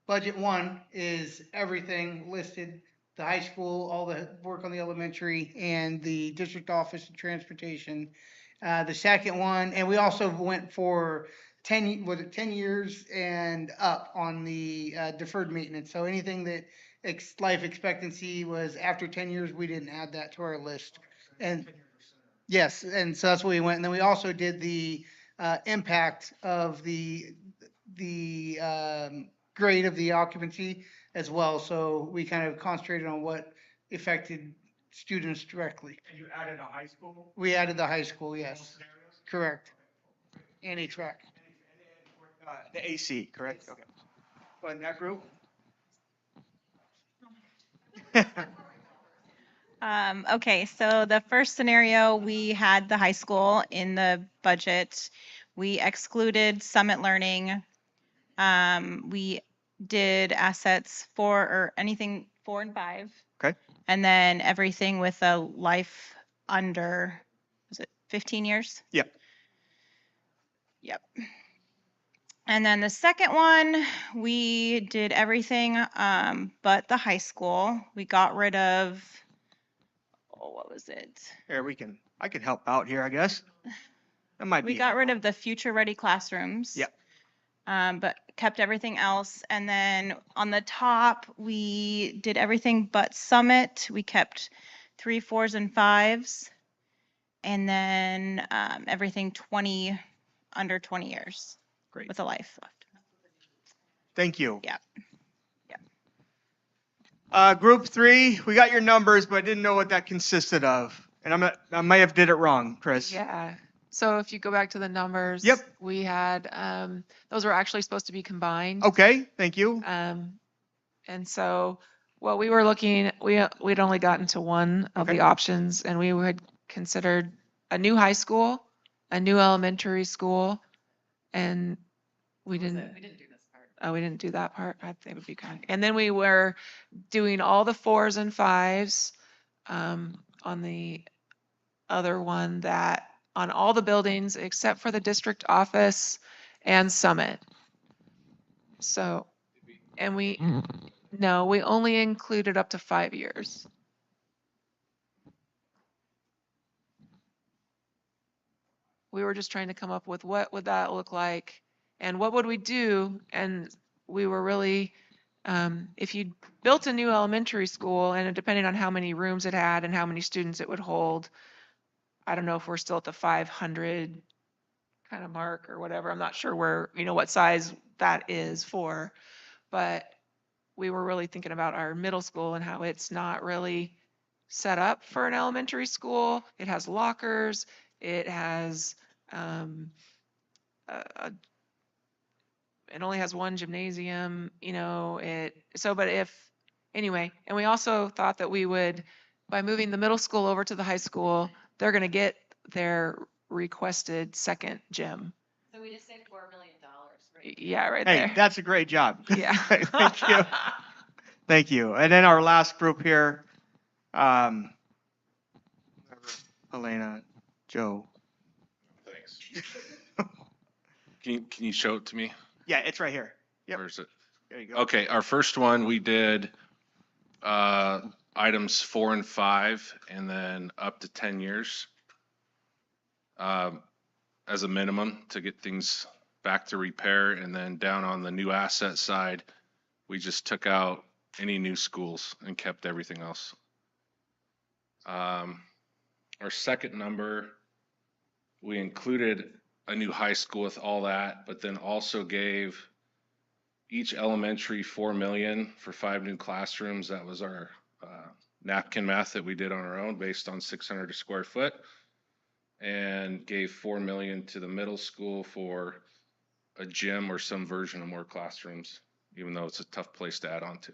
budget one is everything listed, the high school, all the work on the elementary and the district office and transportation. The second one, and we also went for 10 years and up on the, deferred maintenance. So anything that life expectancy was after 10 years, we didn't add that to our list. And yes, and so that's what we went. And then we also did the, impact of the grade of the occupancy as well. So we kind of concentrated on what affected students directly. And you added a high school? We added the high school, in those yes, scenarios? correct. And HVAC. The AC, correct? Okay. Well, in that group? Okay, so the first scenario, we had the high school in the budget. We excluded Summit Learning. We did assets or anything 4 and 5. Okay. And then everything with a life under, was it 15 years? Yep. Yep. And then the second one, we did everything but the high school. We got rid of, what was it? Here, I can help out here, I guess. That might be. We got rid of the future ready classrooms. Yep. But kept everything else. And then on the top, we did everything but Summit. We kept 3, 4s, and 5s. And then everything under 20 years. Great. With a life left. Thank you. Yep. Group 3, we got your numbers, but I didn't know what that consisted of. And I may have did it wrong, Chris. Yeah. So if you go back to the numbers. Yep. We had, those were actually supposed to be combined. Okay, thank you. And so what we were looking, we'd only gotten to one of Okay. the options, and we had considered a new high school, a new elementary school, and we didn't. We didn't do this part. Oh, we didn't do that part. I think it would be kind. And then we were doing all the 4s and 5s on the other one, that on all the buildings except for the district office and Summit. So, and no, we only included up to 5 years. We were just trying to come up with what would that look like and what would we do? And we were really, if you built a new elementary school and depending on how many rooms it had and how many students it would hold, I don't know if we're still at the 500 kind of mark or whatever. I'm not sure what size that is for, but we were really thinking about our middle school and how it's not really set up for an elementary school. It has lockers. It has, it only has one gymnasium, anyway, and we also thought that we would, by moving the middle school over to the high school, they're gonna get their requested second gym. So we just saved $4 million, right? Yeah, right Hey, there. that's a great job. Yeah. Thank you. Thank you. And then our last group here, Elena, Joe. Thanks. Can you show it to me? Yeah, it's right here. Yep. Where is it? There you go. Okay, our first one, we did items 4 and 5, and then up to 10 years as a minimum to get things back to repair. And then down on the new asset side, we just took out any new schools and kept everything else. Our second number, we included a new high school with all that, but then also gave each elementary 4 million for 5 new classrooms. That was our napkin math that we did on our own based on 600 a square foot. and gave 4 million to the middle school for a gym or some version of more classrooms, even though it's a tough place to add on to.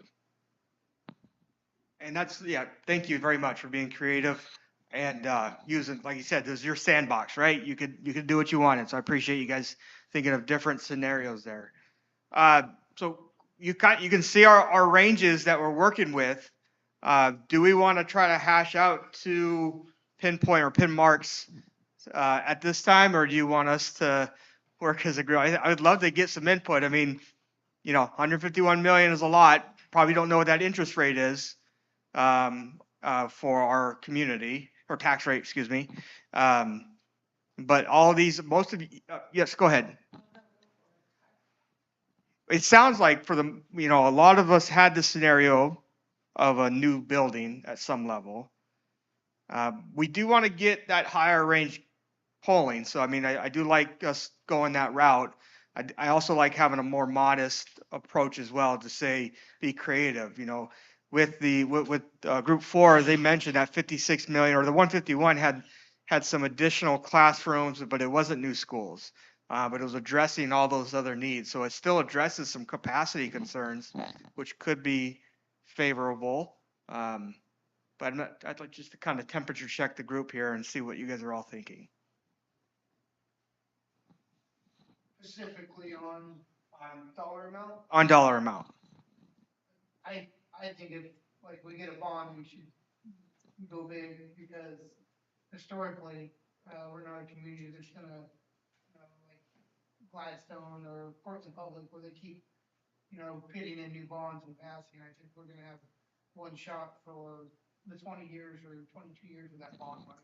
And that's, yeah, thank you very much for being creative and using, like you said, this is your sandbox, right? You could do what you wanted. So I appreciate you guys thinking of different scenarios there. So you can see our ranges that we're working with. Do we want to try to hash out to pinpoint or pin marks at this time, or do you want us to work as a group? I would love to get some input. I mean, 151 million is a lot. Probably don't know what that interest rate is for our community, or tax rate, excuse me. But all these, most of you, yes, go ahead. It sounds like for the, a lot of us had the scenario of a new building at some level. We do want to get that higher range polling. So, I mean, I do like us going that route. I also like having a more modest approach as well to say, be creative, with group 4, they mentioned that 56 million, or the 151 had some additional classrooms, but it wasn't new schools. But it was addressing all those other needs. So it still addresses some capacity concerns, which could be favorable. But I'd like just to kind of temperature check the group here and see what you guys are all thinking. Specifically on dollar amount? On dollar amount. I think if, like, we get a bond, we should go big, because historically, we're not a community that's gonna, like Gladstone or Portland Public, where they keep, pitting in new bonds and passing. I think we're gonna have one shot for the 20 years or 22 years of that bond money.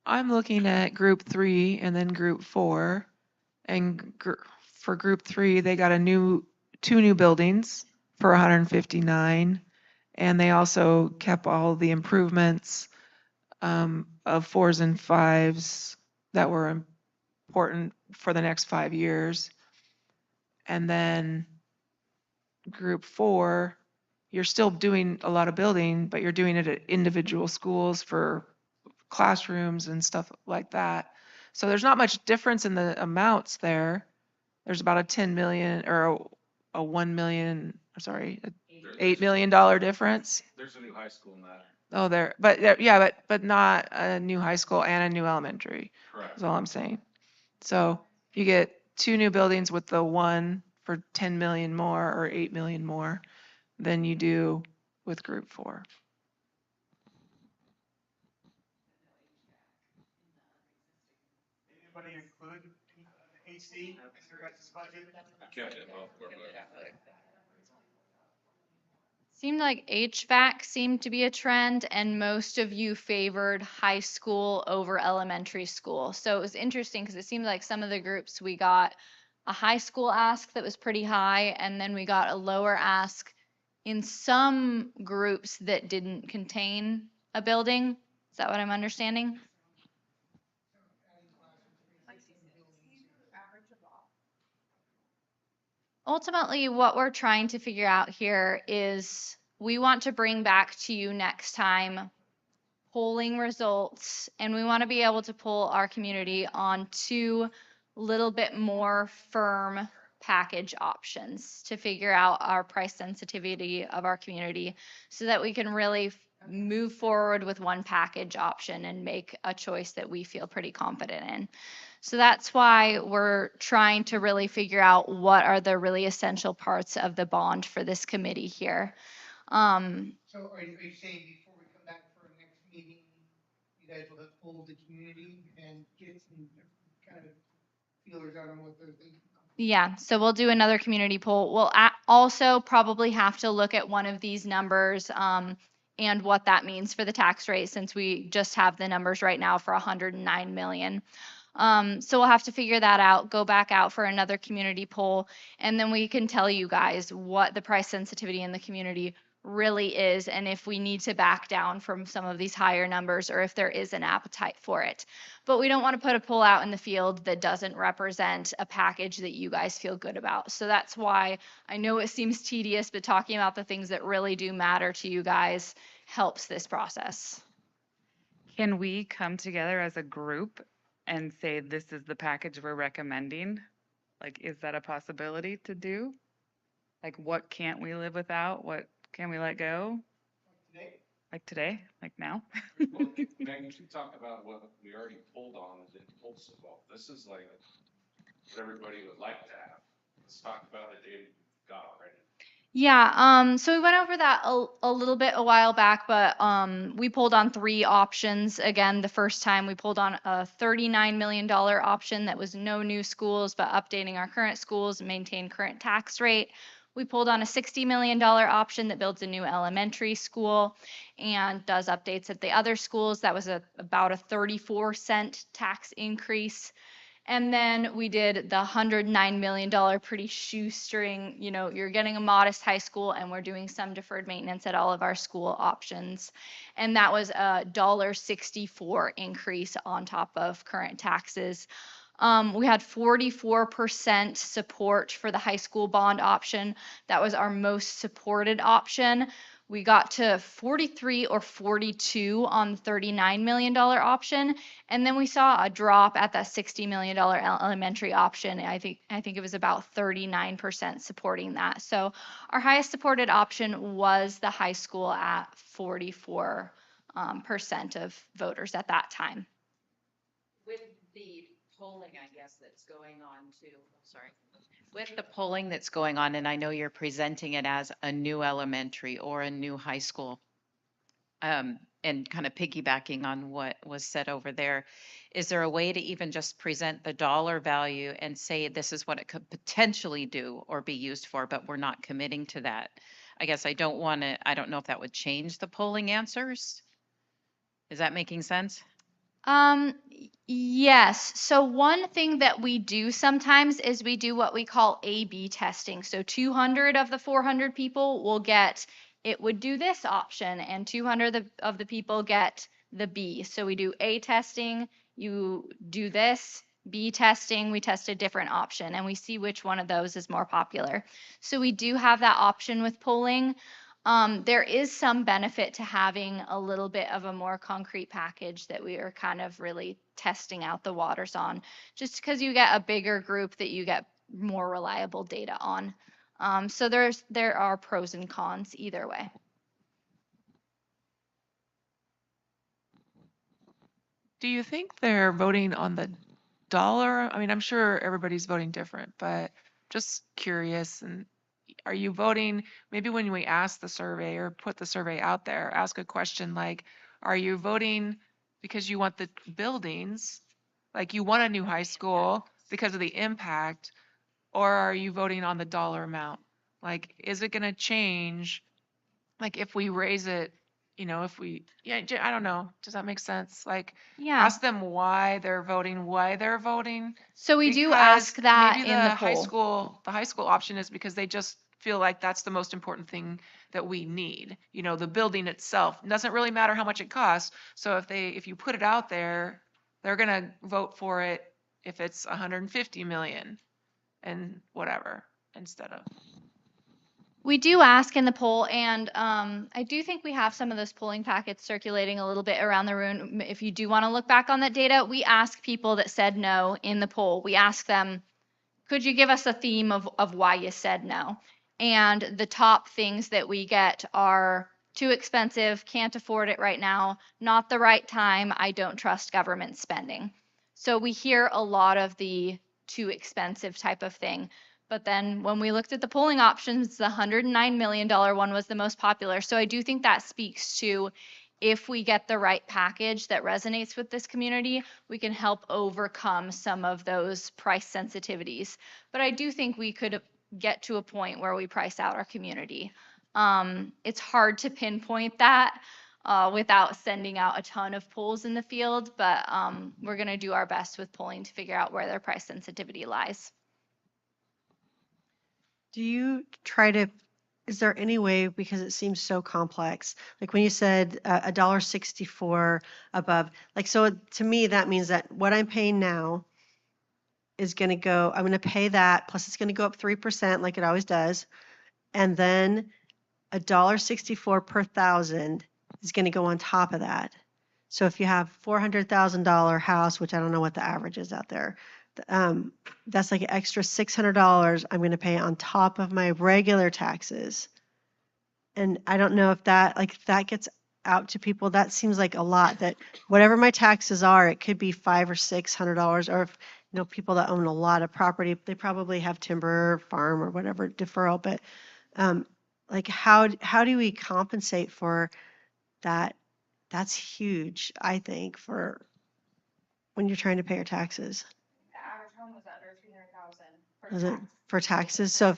I'm looking at group 3 and then group 4. And for group 3, they got two new buildings for 159. And they also kept all the improvements of 4s and 5s that were important for the next 5 years. And then group 4, you're still doing a lot of building, but you're doing it at individual schools for classrooms and stuff like that. So there's not much difference in the amounts there. There's about a 10 million or a 1 million, sorry, $8 million difference. There's a new high school in that. Oh, but not a new high school and a new elementary. Correct. Is all I'm saying. So you get 2 new buildings with the one for 10 million more or 8 million more than you do with group 4. Anybody include AC in your guys' budget? Kept it off, but- Seemed like HVAC seemed to be a trend, and most of you favored high school over elementary school. So it was interesting because it seemed like some of the groups we got a high school ask that was pretty high, and then we got a lower ask in some groups that didn't contain a building. Is that what I'm understanding? Ultimately, what we're trying to figure out here is we want to bring back to you next time polling results, and we want to be able to poll our community on 2 little bit more firm package options to figure out our price sensitivity of our community so that we can really move forward with one package option and make a choice that we feel pretty confident in. So that's why we're trying to really figure out what are the really essential parts of the bond for this committee here. So are you saying before we come back for our next meeting, you guys will have polled the community and get some kind of feelers out on what they're thinking? Yeah, so we'll do another community poll. We'll also probably have to look at one of these numbers and what that means for the tax rate, since we just have the numbers right now for 109 million. So we'll have to figure that out, go back out for another community poll, and then we can tell you guys what the price sensitivity in the community really is, and if we need to back down from some of these higher numbers, or if there is an appetite for it. But we don't want to put a poll out in the field that doesn't represent a package that you guys feel good about. So that's why I know it seems tedious, but talking about the things that really do matter to you guys helps this process. Can we come together as a group and say, this is the package we're recommending? Like, is that a possibility to do? Like, what can't we live without? What can we let go? Like today, like now? Megan, you talk about what we already pulled on and didn't pull so well. This is like what everybody would like to have. Let's talk about the data you've got already. Yeah, so we went over that a little bit a while back, but we pulled on 3 options. Again, the first time we pulled on a $39 million option that was no new schools, but updating our current schools and maintain current tax rate. We pulled on a $60 million option that builds a new elementary school and does updates at the other schools. That was about a 34-cent tax increase. And then we did the $109 million pretty shoestring, you're getting a modest high school and we're doing some deferred maintenance at all of our school options. And that was a $1.64 increase on top of current taxes. We had 44% support for the high school bond option. That was our most supported option. We got to 43 or 42 on the $39 million option. And then we saw a drop at that $60 million elementary option. I think it was about 39% supporting that. So our highest supported option was the high school at 44% of voters at that time. With the polling, I guess, that's going on too, sorry. With the polling that's going on, and I know you're presenting it as a new elementary or a new high school, and kind of piggybacking on what was said over there, is there a way to even just present the dollar value and say this is what it could potentially do or be used for, but we're not committing to that? I guess I don't know if that would change the polling answers. Is that making sense? Yes. So one thing that we do sometimes is we do what we call A/B testing. So 200 of the 400 people will get, it would do this option, and 200 of the people get the B. So we do A testing, you do this, B testing, we test a different option, and we see which one of those is more popular. So we do have that option with polling. There is some benefit to having a little bit of a more concrete package that we are kind of really testing out the waters on, just because you get a bigger group that you get more reliable data on. So there are pros and cons either way. Do you think they're voting on the dollar? I mean, I'm sure everybody's voting different, but just curious. And are you voting, maybe when we ask the survey or put the survey out there, ask a question like, are you voting because you want the buildings, like you want a new high school because of the impact, or are you voting on the dollar amount? Like, is it going to change? Like if we raise it, if we, I don't know. Does that make sense? Like, Yeah. ask them why they're voting. So we do Because ask that maybe in the high poll. school, the high school option is because they just feel like that's the most important thing that we need. The building itself doesn't really matter how much it costs. So if you put it out there, they're gonna vote for it if it's 150 million and whatever instead of. We do ask in the poll, and I do think we have some of those polling packets circulating a little bit around the room. If you do want to look back on that data, we ask people that said no in the poll. We ask them, could you give us a theme of why you said no? And the top things that we get are too expensive, can't afford it right now, not the right time, I don't trust government spending. So we hear a lot of the too expensive type of thing. But then when we looked at the polling options, the $109 million one was the most popular. So I do think that speaks to, if we get the right package that resonates with this community, we can help overcome some of those price sensitivities. But I do think we could get to a point where we price out our community. It's hard to pinpoint that without sending out a ton of polls in the field, but we're going to do our best with polling to figure out where their price sensitivity lies. Do you is there any way, because it seems so complex, like when you said $1.64 above, like, so to me, that means that what I'm paying now is going to go, I'm going to pay that, plus it's going to go up 3% like it always does. And then $1.64 per thousand is going to go on top of that. So if you have $400,000 house, which I don't know what the average is out there, that's like an extra $600 I'm going to pay on top of my regular taxes. And I don't know if that, like, if that gets out to people, that seems like a lot, that whatever my taxes are, it could be $500 or $600, or if, people that own a lot of property, they probably have timber, farm, or whatever deferral, but, like, how do we compensate for that? That's huge, I think, for when you're trying to pay your taxes. The average home was under 300,000 Is it for taxes? So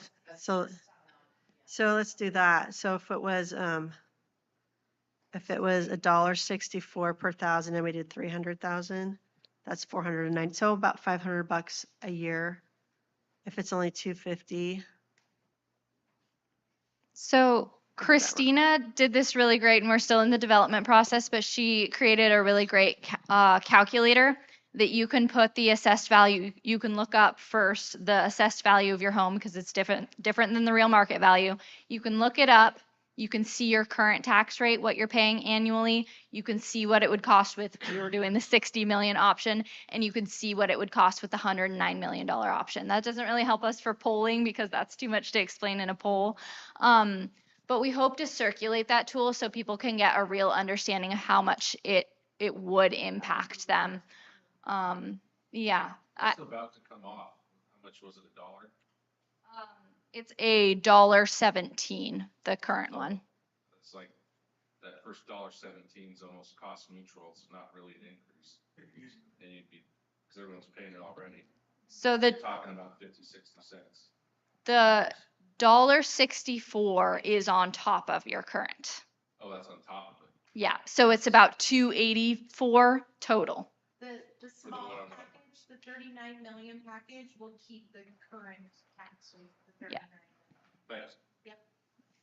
let's do that. So if it was $1.64 per thousand and we did 300,000, that's 490. So about $500 a year. If it's only 250. So Christina did this really great, and we're still in the development process, but she created a really great calculator that you can put the assessed value. You can look up first the assessed value of your home because it's different than the real market value. You can look it up. You can see your current tax rate, what you're paying annually. You can see what it would cost with if you were doing the 60 million option, and you can see what it would cost with the $109 million option. That doesn't really help us for polling because that's too much to explain in a poll. But we hope to circulate that tool so people can get a real understanding of how much it would impact them. Yeah, It's about to come off. How much was it, $1? it's $1.17, the current one. It's like that first $1.17 is almost cost neutral. It's not really an increase. And you'd be, because everyone's paying it already. So You're talking about 50, 60 cents. the $1.64 is on top of your current. Oh, that's on top of it. Yeah, so it's about 284 total. The For the one on top. package, the 39 million package will keep the current tax rate, the Yeah. 39. Thanks.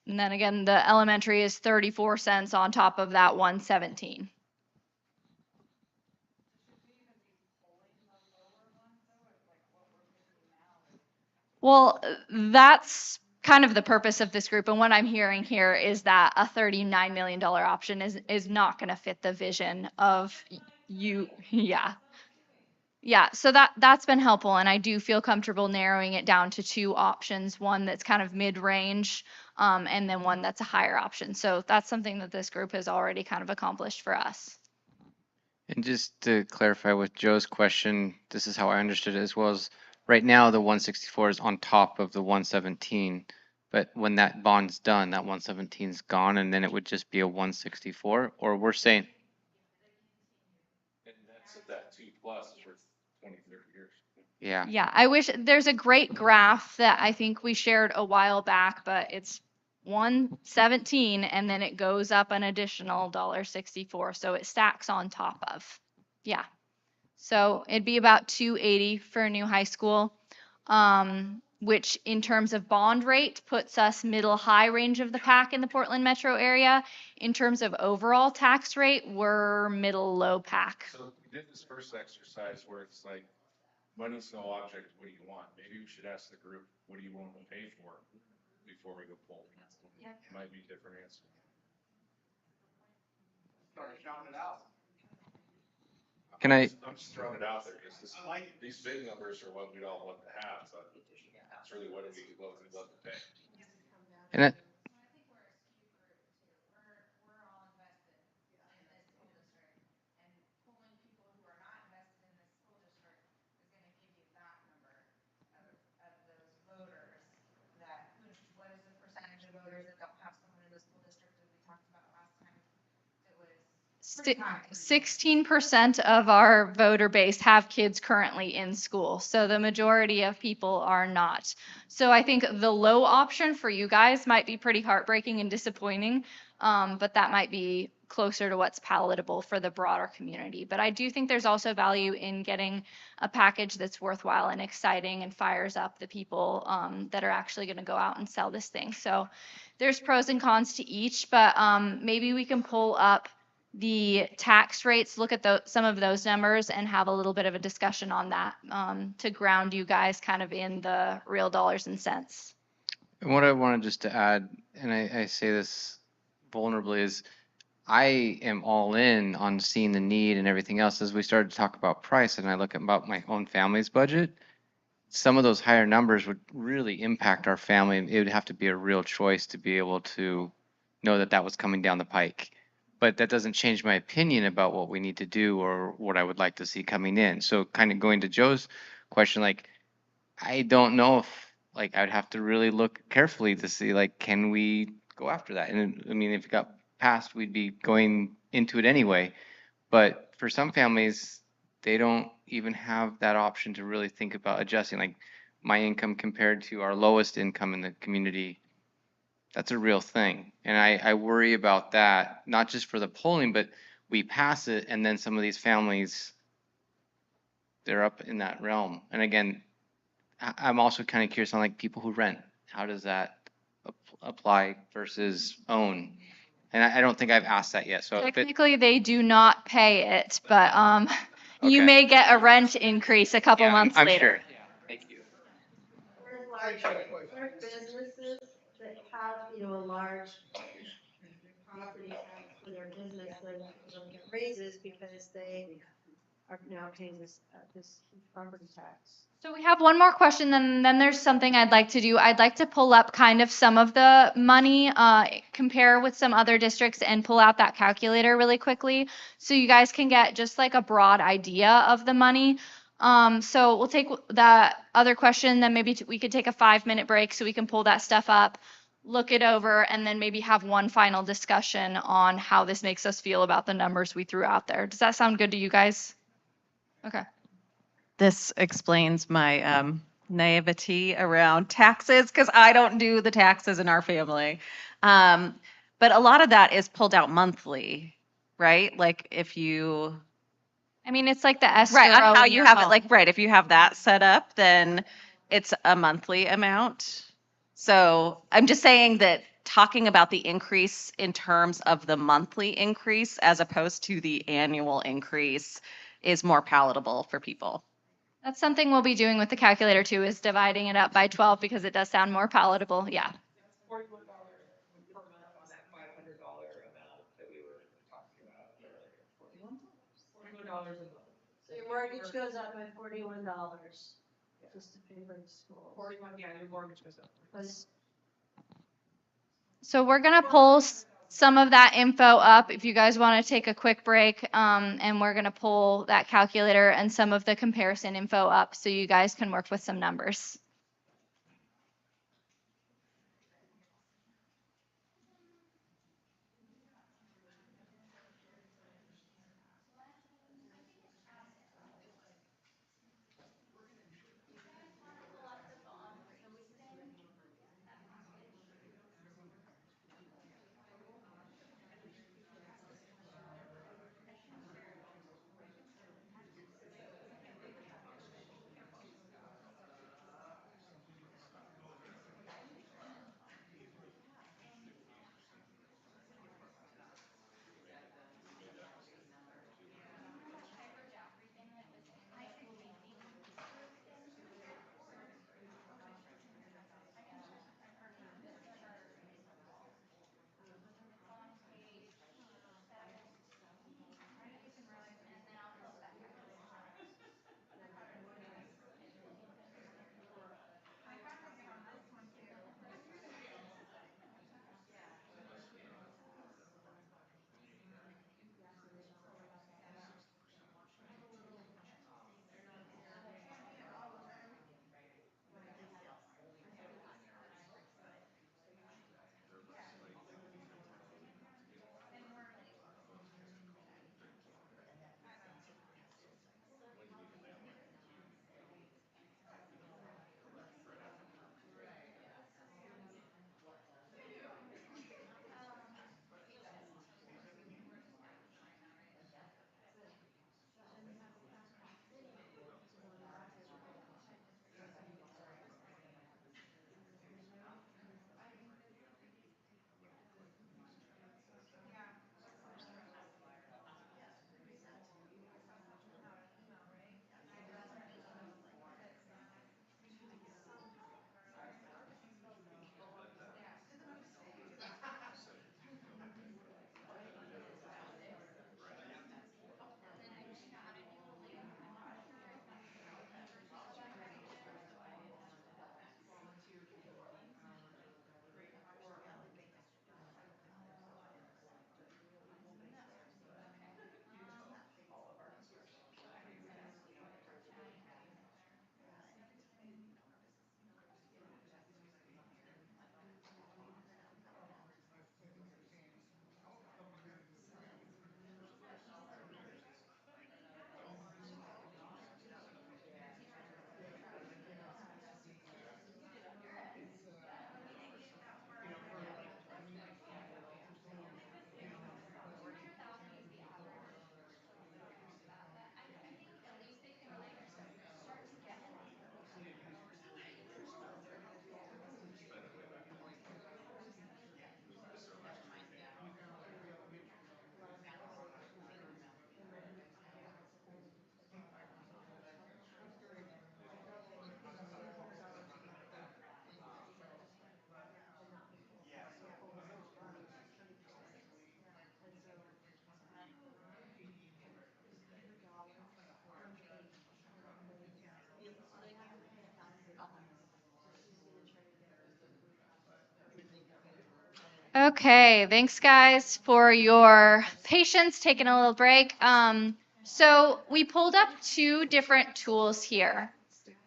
And then again, the elementary is 34 cents on top of that 117. Well, that's kind of the purpose of this group. And what I'm hearing here is that a $39 million option is not going to fit the vision of you. Yeah. Yeah. So that's been helpful. And I do feel comfortable narrowing it down to two options, one that's kind of mid-range, and then one that's a higher option. So that's something that this group has already kind of accomplished for us. And just to clarify with Joe's question, this is how I understood it as well as right now the 164 is on top of the 117. But when that bond's done, that 117 is gone and then it would just be a 164, or we're saying. And that's at that 2+ for 20, 30 years. Yeah. Yeah, I wish there's a great graph that I think we shared a while back, but it's 117 and then it goes up an additional $1.64. So it stacks on top of. Yeah. So it'd be about 280 for a new high school, which in terms of bond rate puts us middle high range of the pack in the Portland metro area. In terms of overall tax rate, we're middle low pack. So we did this first exercise where it's like, money's no object, what do you want? Maybe we should ask the group, what do you want to pay for before we go poll? It might be a different answer. Start shouting it out. Can I? I'm just throwing it out there because these big numbers are what we'd all want to have, but it's really what we'd love to pay. And that, Voters that don't have someone in the school district, as we talked about last time. It was pretty high. 16% of our voter base have kids currently in school. So the majority of people are not. So I think the low option for you guys might be pretty heartbreaking and disappointing, but that might be closer to what's palatable for the broader community. But I do think there's also value in getting a package that's worthwhile and exciting and fires up the people that are actually going to go out and sell this thing. So there's pros and cons to each, but maybe we can pull up the tax rates, look at some of those numbers and have a little bit of a discussion on that to ground you guys kind of in the real dollars and cents. and what I wanted just to add, and I say this vulnerably, is I am all in on seeing the need and everything else. As we started to talk about price and I look about my own family's budget, some of those higher numbers would really impact our family. It would have to be a real choice to be able to know that that was coming down the pike. But that doesn't change my opinion about what we need to do or what I would like to see coming in. So kind of going to Joe's question, like, I don't know if, like, I'd have to really look carefully to see, like, can we go after that? And I mean, if it got passed, we'd be going into it anyway. But for some families, they don't even have that option to really think about adjusting, like my income compared to our lowest income in the community. That's a real thing. And I worry about that, not just for the polling, but we pass it and then some of these families, they're up in that realm. And again, I'm also kind of curious on like people who rent. How does that apply versus own? And I don't think I've asked that yet. So if it, Technically, they do not pay it, but you Okay. may get a rent increase a couple yeah, months I'm later. sure. Thank you. There's businesses that have, you know, a large property tax for their business, so they don't get raises because they are now paying this property tax. So we have one more question, then there's something I'd like to do. I'd like to pull up kind of some of the money, compare with some other districts and pull out that calculator really quickly so you guys can get just like a broad idea of the money. So we'll take that other question, then maybe we could take a 5-minute break so we can pull that stuff up, look it over, and then maybe have one final discussion on how this makes us feel about the numbers we threw out there. Does that sound good to you guys? Okay. This explains my naivety around taxes because I don't do the taxes in our family. But a lot of that is pulled out monthly, right? Like if you, I mean, it's like the escrow. right, on how in you your have it, home. like, right, if you have that set up, then it's a monthly amount. So I'm just saying that talking about the increase in terms of the monthly increase as opposed to the annual increase is more palatable for people. That's something we'll be doing with the calculator too, is dividing it up by 12 because it does sound more palatable. Yeah. $41 per month on that $500 amount that we were talking about earlier. $41 a month. So your mortgage goes up by $41 just to pay for the school. 41, yeah, your mortgage goes up. So we're going to pull some of that info up if you guys want to take a quick break. And we're going to pull that calculator and some of the comparison info up so you guys can work with some numbers. Okay, thanks guys for your patience, taking a little break. So we pulled up two different tools here.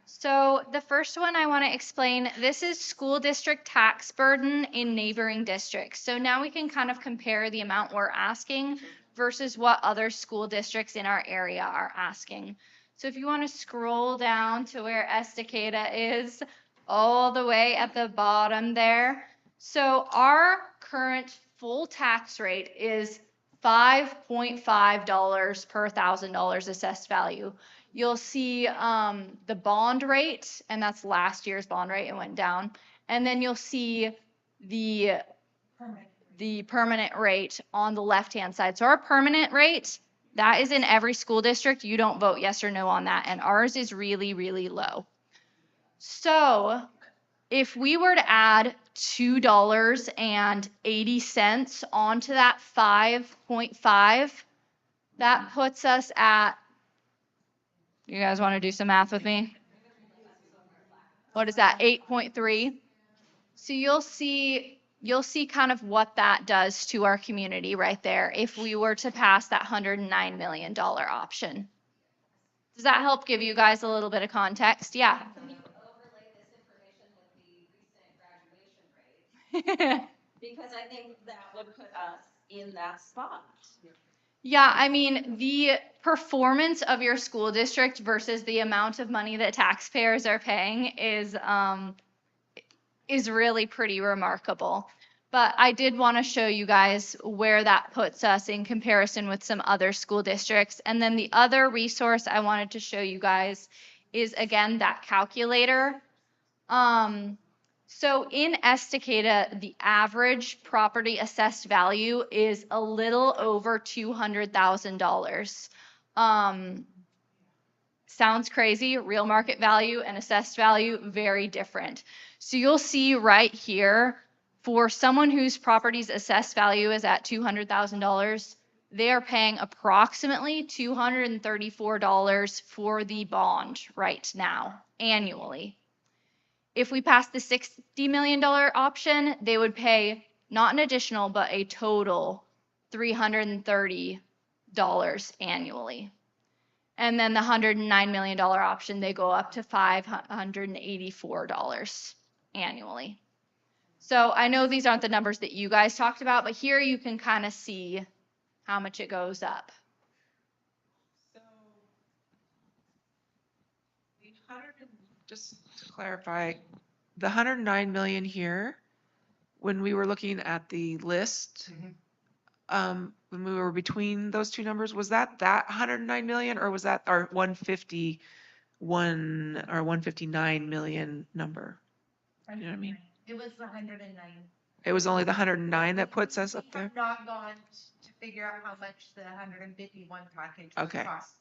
So the first one I want to explain, this is school district tax burden in neighboring districts. So now we can kind of compare the amount we're asking versus what other school districts in our area are asking. So if you want to scroll down to where Estacada is, all the way at the bottom there. So our current full tax rate is $5.5 per $1,000 assessed value. You'll see the bond rate, and that's last year's bond rate, it went down. And then you'll see the permanent rate on the left-hand side. So our permanent rate, that is in every school district. You don't vote yes or no on that. And ours is really, really low. So if we were to add $2.80 onto that 5.5, that puts us at, you guys want to do some math with me? What is that, 8.3? So you'll see kind of what that does to our community right there if we were to pass that $109 million option. Does that help give you guys a little bit of context? Yeah. Because I think that would put us in that spot. Yeah, I mean, the performance of your school district versus the amount of money that taxpayers are paying is really pretty remarkable. But I did want to show you guys where that puts us in comparison with some other school districts. And then the other resource I wanted to show you guys is, again, that calculator. So in Estacada, the average property assessed value is a little over $200,000. Sounds crazy. Real market value and assessed value, very different. So you'll see right here, for someone whose property's assessed value is at $200,000, they are paying approximately $234 for the bond right now, annually. If we pass the $60 million option, they would pay not an additional, but a total $330 annually. And then the $109 million option, they go up to $584 annually. So I know these aren't the numbers that you guys talked about, but here you can kind of see how much it goes up. So, just to clarify, the 109 million here, when we were looking at the list, when we were between those two numbers, was that 109 million, or was that our 151 or 159 million number? You know what I mean? It was the 109. It was only the 109 that puts us up We there? have not gone to figure out how much the 151 package would Okay. cost.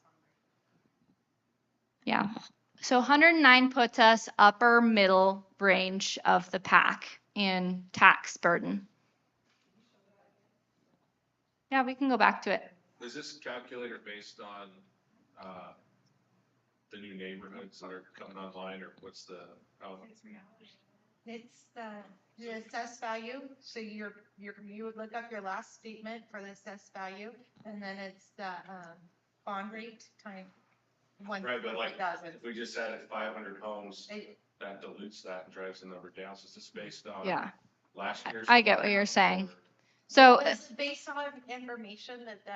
Yeah. So 109 puts us upper middle range of the pack in tax burden. Yeah, we can go back to it. Is this calculator based on, the new neighborhoods that are coming online, or what's the, how? It's the assessed value, so you would look up your last statement for the assessed value, and then it's the, bond rate time. Right, but like, 1,000. if we just added 500 homes, It- that dilutes that and drives the number down, so is this based on Yeah. last year's? I get what you're saying. So It's based on information that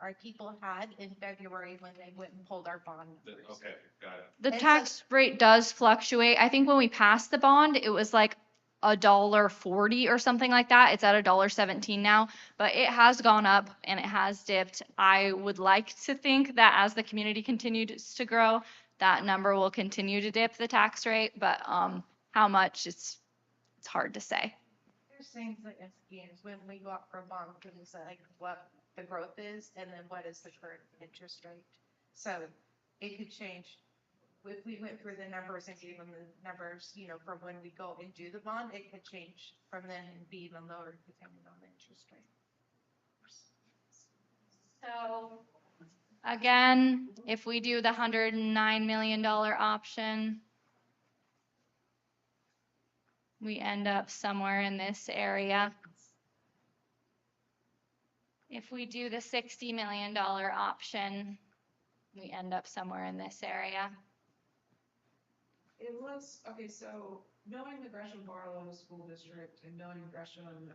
our people had in February when they went and pulled our bond numbers. Okay, got it. the It's tax rate does fluctuate. I think when we passed the bond, it was like $1.40 or something like that. It's at $1.17 now, but it has gone up and it has dipped. I would like to think that as the community continues to grow, that number will continue to dip the tax rate, but how much, it's hard to say. There's things like games when we go out for a bond, things like what the growth is and then what is the current interest rate. So it could change. If we went through the numbers and gave them the numbers, from when we go and do the bond, it could change from then and be even lower depending on the interest rate. So again, if we do the $109 million option, we end up somewhere in this area. If we do the $60 million option, we end up somewhere in this area. It looks, okay, so knowing the Gresham Barlow School District and knowing Gresham and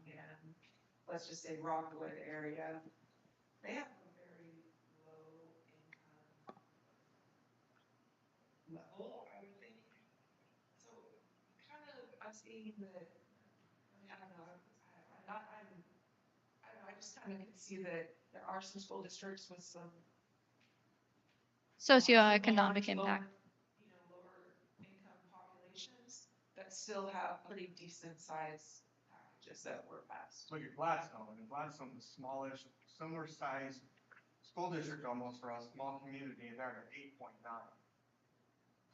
let's just say Rockwood area, they have a very low income level, I would think. So kind of, I'm seeing that, I mean, I don't know, I just kind of can see that there are some school districts with some Socioeconomic impact. you know, lower income populations that still have pretty decent size packages that were passed. Look at Gladstone, and Gladstone is smallish, similar size school district almost for us, small community, and they're at 8.9.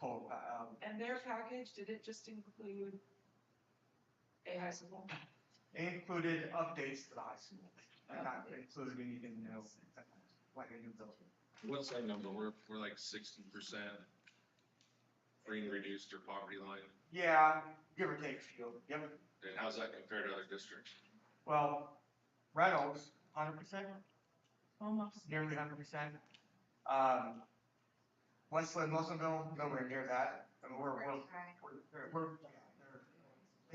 Total, And their package, did it just include a high school? it included updates to the high school, not included anything new, like a new building. What's that number? We're like 60% green reduced or poverty line. Yeah, give or take a few, yep. And how's that compared to other districts? Well, Red Oaks, 100%, Almost. nearly 100%. Westland, Wilsonville, nowhere near that. I mean, we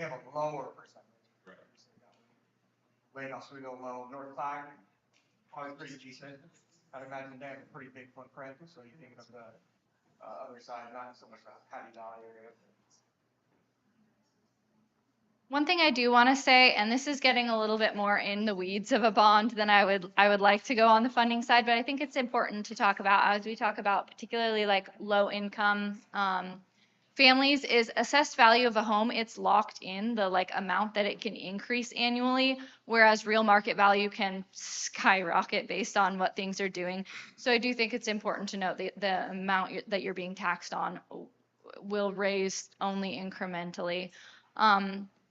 have a lower percentage. Right. Lake Oswego low, North Clyde, probably pretty decent. I'd imagine they have a pretty big footprint, so you think of the other side, not so much the Hattie Valley area. One thing I do want to say, and this is getting a little bit more in the weeds of a bond than I would like to go on the funding side, but I think it's important to talk about as we talk about particularly like low income families is assessed value of a home. It's locked in the like amount that it can increase annually, whereas real market value can skyrocket based on what things are doing. So I do think it's important to note the amount that you're being taxed on will raise only incrementally.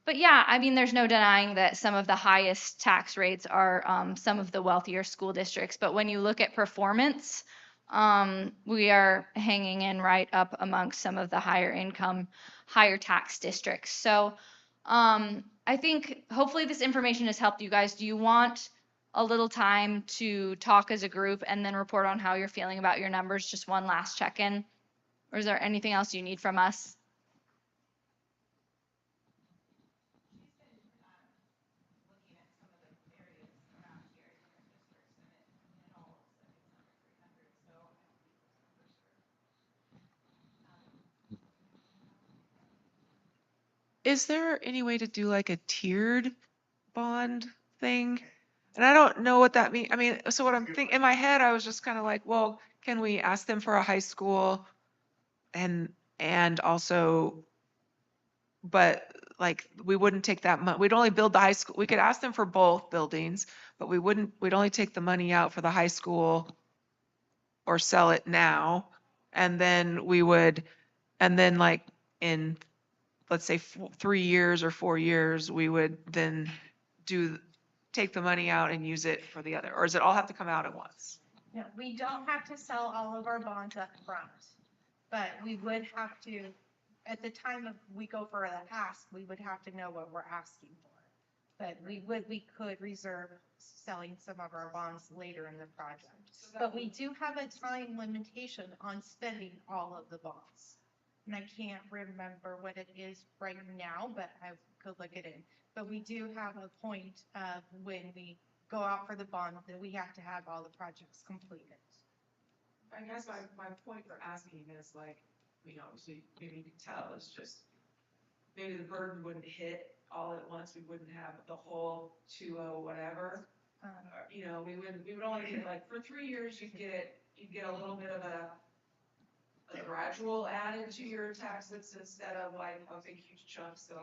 But yeah, I mean, there's no denying that some of the highest tax rates are some of the wealthier school districts. But when you look at performance, we are hanging in right up amongst some of the higher income, higher tax districts. So I think hopefully this information has helped you guys. Do you want a little time to talk as a group and then report on how you're feeling about your numbers? Just one last check-in? Or is there anything else you need from us? Is there any way to do like a tiered bond thing? And I don't know what that means. I mean, so what I'm thinking in my head, I was just kind of like, well, can we ask them for a high school and also, but like we wouldn't take that money. We'd only build the high school. We could ask them for both buildings, but we'd only take the money out for the high school or sell it now. And then like in, let's say 3 years or 4 years, we would then take the money out and use it for the other, or does it all have to come out at once? No, we don't have to sell all of our bonds up front, but we would have to, at the time of we go for the ask, we would have to know what we're asking for. But we could reserve selling some of our bonds later in the project. But we do have a time limitation on spending all of the bonds. And I can't remember what it is right now, but I could look at it. But we do have a point of when we go out for the bond that we have to have all the projects completed. I guess my point for asking is like, you know, so maybe you can tell is just maybe the burden wouldn't hit all at once. We wouldn't have the whole 2.0 whatever. You know, we would only get like for 3 years you'd get a little bit of a gradual added to your taxes instead of like a big huge chunk. So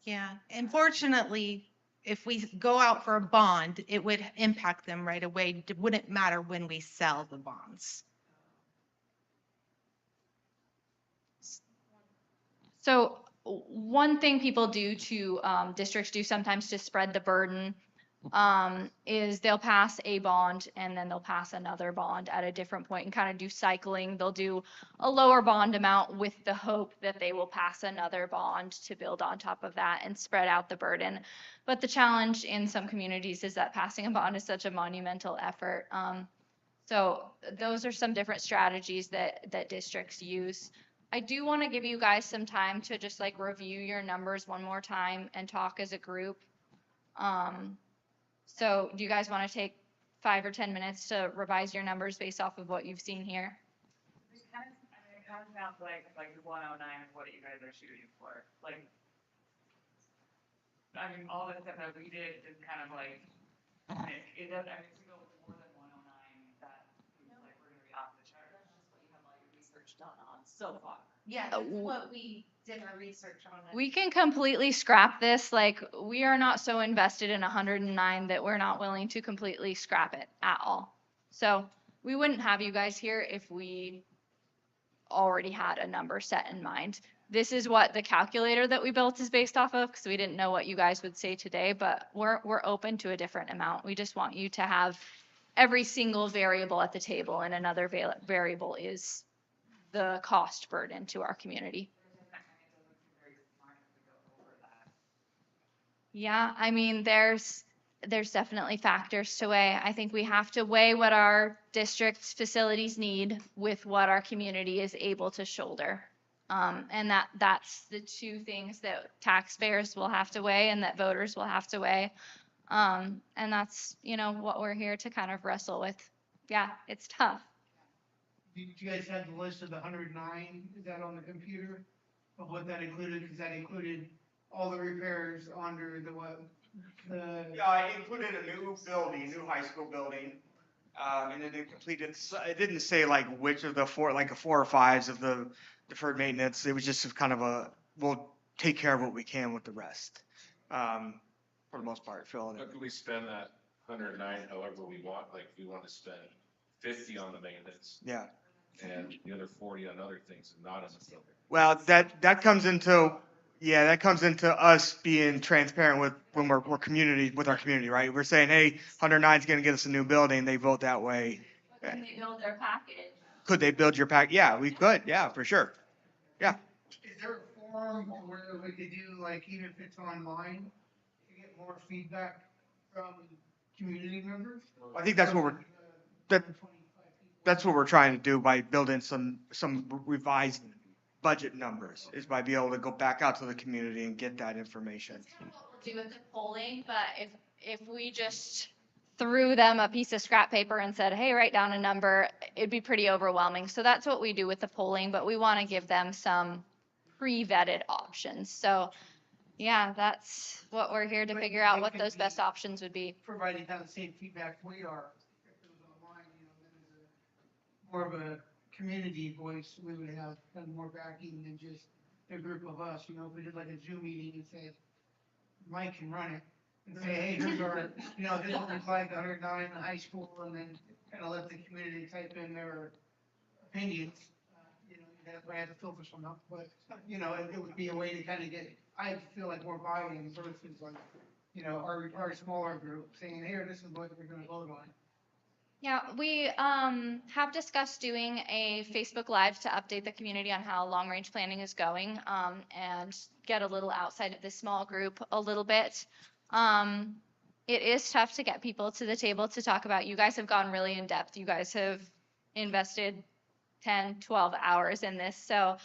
Yeah, unfortunately, if we go out for a bond, it would impact them right away. It wouldn't matter when we sell the bonds. So one thing people do to districts do sometimes to spread the burden is they'll pass a bond and then they'll pass another bond at a different point and kind of do cycling. They'll do a lower bond amount with the hope that they will pass another bond to build on top of that and spread out the burden. But the challenge in some communities is that passing a bond is such a monumental effort. So those are some different strategies that districts use. I do want to give you guys some time to just like review your numbers one more time and talk as a group. So do you guys want to take 5 or 10 minutes to revise your numbers based off of what you've seen here? It kind of sounds like 109 is what you guys are shooting for. Like, I mean, all the stuff that we did is kind of like, it does, I mean, to go more than 109, that, like, we're gonna be off the chart. That's just what you have all your research done on so far. Yeah, that's what we did our research on. it. We can completely scrap this. Like, we are not so invested in 109 that we're not willing to completely scrap it at all. So we wouldn't have you guys here if we already had a number set in mind. This is what the calculator that we built is based off of, because we didn't know what you guys would say today, but we're open to a different amount. We just want you to have every single variable at the table, and another variable is the cost burden to our community. Yeah, I mean, there's definitely factors to weigh. I think we have to weigh what our district's facilities need with what our community is able to shoulder. And that's the two things that taxpayers will have to weigh and that voters will have to weigh. And that's, what we're here to kind of wrestle with. Yeah, it's tough. Did you guys have the list of the 109? Is that on the computer? Of what that included? Because that included all the repairs under the what? Yeah, I included a new building, new high school building. And then it completed, it didn't say like which of the four, like a 4 or 5s of the deferred maintenance. It was just kind of we'll take care of what we can with the rest. For the most part, filling How it. can we spend that 109 however we want? Like, we want to spend 50 on the maintenance Yeah. and the other 40 on other things and not on the building. Well, that comes into us being transparent with when we're community with our community, right? We're saying, hey, 109 is going to get us a new building. They vote that way. Can they build their package? Could they build your pack? Yeah, we could. Yeah, for sure. Yeah. Is there a forum where we could do, like, even if it's online, to get more feedback from community members? I think that's what that's what we're trying to do by building some revised budget numbers, is by being able to go back out to the community and get that information. That's kind of what we'll do with the polling, but if we just threw them a piece of scrap paper and said, hey, write down a number, it'd be pretty overwhelming. So that's what we do with the polling, but we want to give them some pre-vetted options. So yeah, that's what we're here to But figure out they what could those be best options would be. Providing kind of the same feedback we are. If it was online, then as more of a community voice, we would have kind of more backing than just a group of us. If we did like a Zoom meeting and say, Mike can run it and say, hey, here's our, this is what it's like 109 in high school, and then kind of let the community type in their opinions. I had to filter some up, but, it would be a way to kind of get, I feel like more buy-in versus like, our smaller group saying, here, this is what we're gonna vote on. Yeah, we have discussed doing a Facebook Live to update the community on how long-range planning is going, and get a little outside of this small group a little bit. It is tough to get people to the table to talk about. You guys have gone really in depth. You guys have invested 10, 12 hours in this. So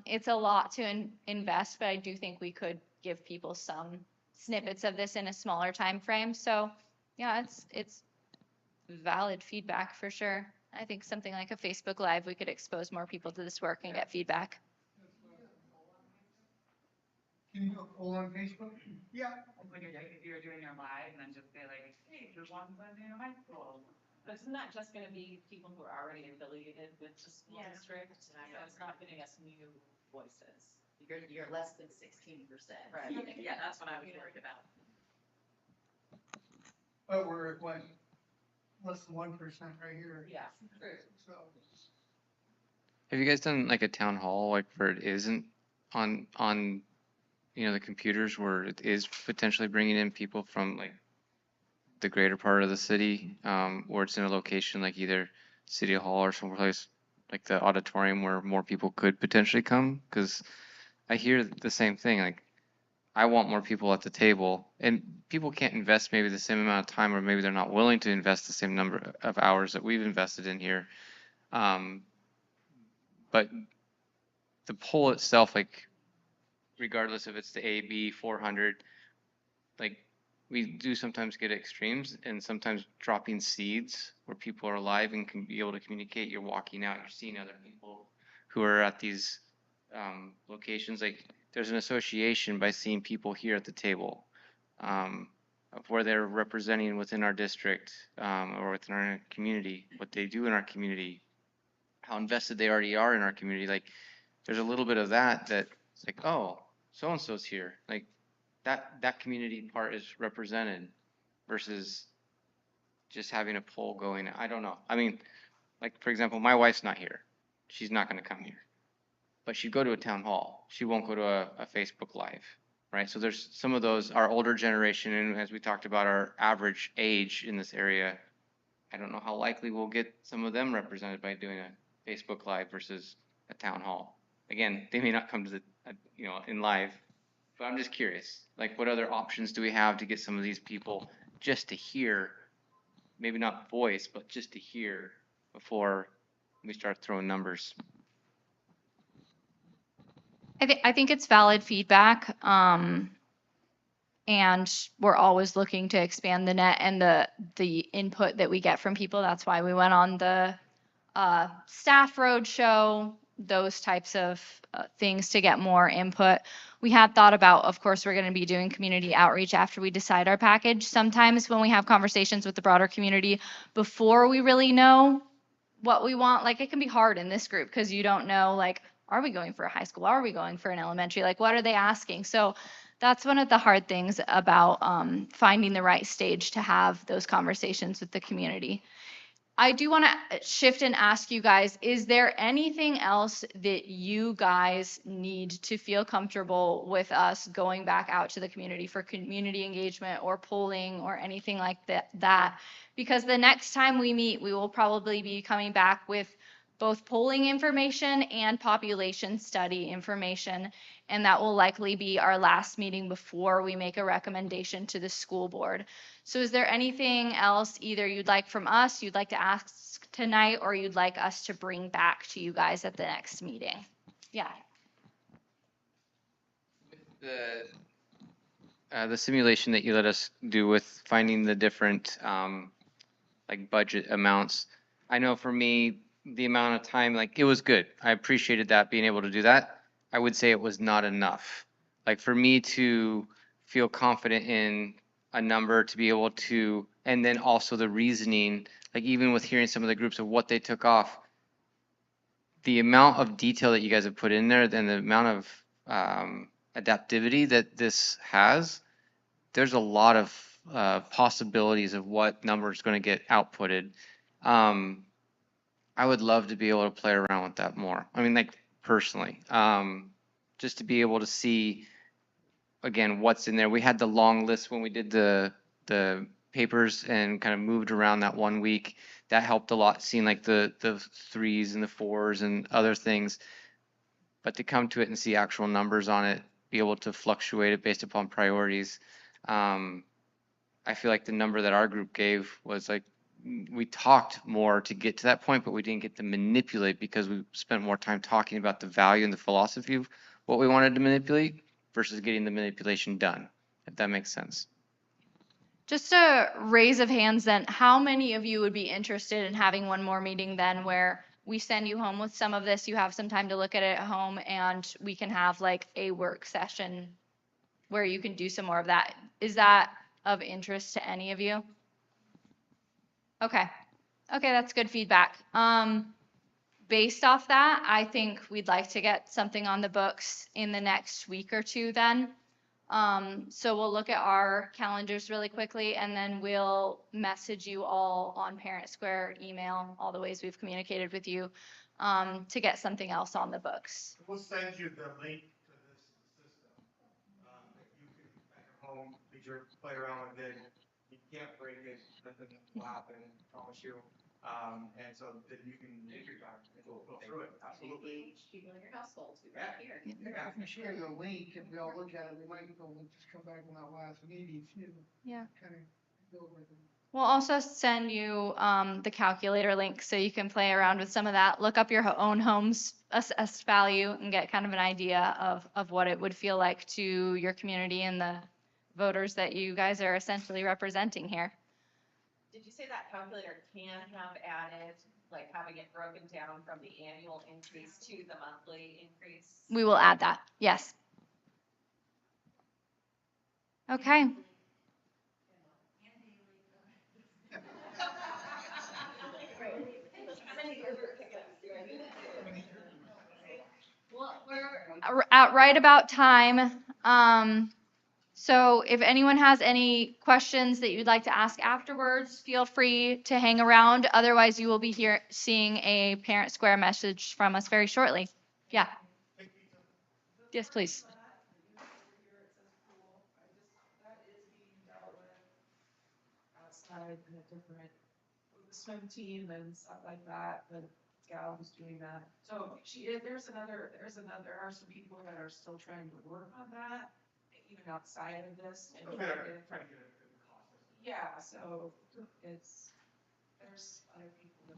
it's a lot to invest, but I do think we could give people some snippets of this in a smaller time frame. So yeah, it's valid feedback for sure. I think something like a Facebook Live, we could expose more people to this work and get feedback. Can you go poll on Facebook? Yeah. Like if you're doing your live and then just say like, hey, there's one in new high school. But isn't that just gonna be people who are already affiliated with the school district? So it's not giving us new voices. You're less than 16%. Right. Yeah, that's what I was worried about. But we're at what, less than 1% right here. Yeah. So. Have you guys done like a town hall, like where it isn't on the computers, where it is potentially bringing in people from like the greater part of the city, or it's in a location like either City Hall or someplace like the auditorium where more people could potentially come. Because I hear the same thing, like, I want more people at the table, and people can't invest maybe the same amount of time, or maybe they're not willing to invest the same number of hours that we've invested in here. But the poll itself, like, regardless if it's the A, B, 400, like, we do sometimes get extremes, and sometimes dropping seeds where people are alive and can be able to communicate. You're walking out, you're seeing other people who are at these locations. Like, there's an association by seeing people here at the table, of where they're representing within our district, or within our community, what they do in our community, how invested they already are in our community. Like, there's a little bit of that it's like, oh, so and so's here. Like, that community part is represented versus just having a poll going. I don't know. I mean, like, for example, my wife's not here. She's not going to come here. But she'd go to a town hall. She won't go to a Facebook Live, right? So there's some of those, our older generation, and as we talked about our average age in this area, I don't know how likely we'll get some of them represented by doing a Facebook Live versus a town hall. Again, they may not come to the, in live, but I'm just curious, like, what other options do we have to get some of these people just to hear, maybe not voice, but just to hear before we start throwing numbers? I think it's valid feedback. And we're always looking to expand the net and the input that we get from people. That's why we went on the staff roadshow, those types of things to get more input. We had thought about, of course, we're going to be doing community outreach after we decide our package. Sometimes when we have conversations with the broader community before we really know what we want, like, it can be hard in this group because you don't know, like, are we going for a high school? Are we going for an elementary? Like, what are they asking? So that's one of the hard things about finding the right stage to have those conversations with the community. I do want to shift and ask you guys, is there anything else that you guys need to feel comfortable with us going back out to the community for community engagement or polling or anything like that? Because the next time we meet, we will probably be coming back with both polling information and population study information, and that will likely be our last meeting before we make a recommendation to the school board. So is there anything else either you'd like from us, you'd like to ask tonight, or you'd like us to bring back to you guys at the next meeting? Yeah. The simulation that you let us do with finding the different like budget amounts, I know for me, the amount of time, like, it was good. I appreciated that, being able to do that. I would say it was not enough. Like, for me to feel confident in a number, to be able to, and then also the reasoning, like, even with hearing some of the groups of what they took off, the amount of detail that you guys have put in there, and the amount of adaptivity that this has, there's a lot of possibilities of what number is going to get outputted. I would love to be able to play around with that more. I mean, like, personally, just to be able to see, again, what's in there. We had the long list when we did the papers and kind of moved around that 1 week. That helped a lot, seeing like the 3s and the 4s and other things. But to come to it and see actual numbers on it, be able to fluctuate it based upon priorities. I feel like the number that our group gave was like, we talked more to get to that point, but we didn't get to manipulate because we spent more time talking about the value and the philosophy of what we wanted to manipulate versus getting the manipulation done, if that makes sense. Just a raise of hands then, how many of you would be interested in having one more meeting then where we send you home with some of this, you have some time to look at it at home, and we can have like a work session where you can do some more of that? Is that of interest to any of you? Okay. Okay, that's good feedback. Based off that, I think we'd like to get something on the books in the next week or two then. So we'll look at our calendars really quickly, and then we'll message you all on Parent Square, email, all the ways we've communicated with you, to get something else on the books. We'll send you the link to this system. That you can at your home, play around with it. can't break it, nothing will happen, I promise you. And so that you can take your time and go through it, absolutely. People in your household who Yeah. here. Yeah, if we share the link and we all look at it, we might go and just come back on that last meeting too. Yeah. Kind of go over the. We'll also send you the calculator link so you can play around with some of that. Look up your own home's assessed value and get kind of an idea of what it would feel like to your community and the voters that you guys are essentially representing here. Did you say that calculator can have added, like having it broken down from the annual increase to the monthly increase? We will add that, yes. Okay. Well, we're at right about time. So if anyone has any questions that you'd like to ask afterwards, feel free to hang around. Otherwise, you will be here seeing a Parent Square message from us very shortly. Yeah. Yes, please. Outside in a different, with the swim team and stuff like that, the gal who's doing that. So there's another, there are some people that are still trying to work on that, even outside of this. And Okay. trying to get it. Yeah, so there's other people that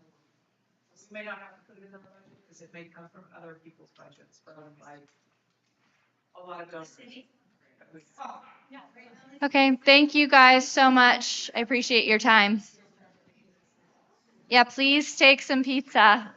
we may not have to put it in the budget because it may come from other people's budgets, from like a lot of donors. Okay, thank you guys so much. I appreciate your time. Yeah, please take some pizza.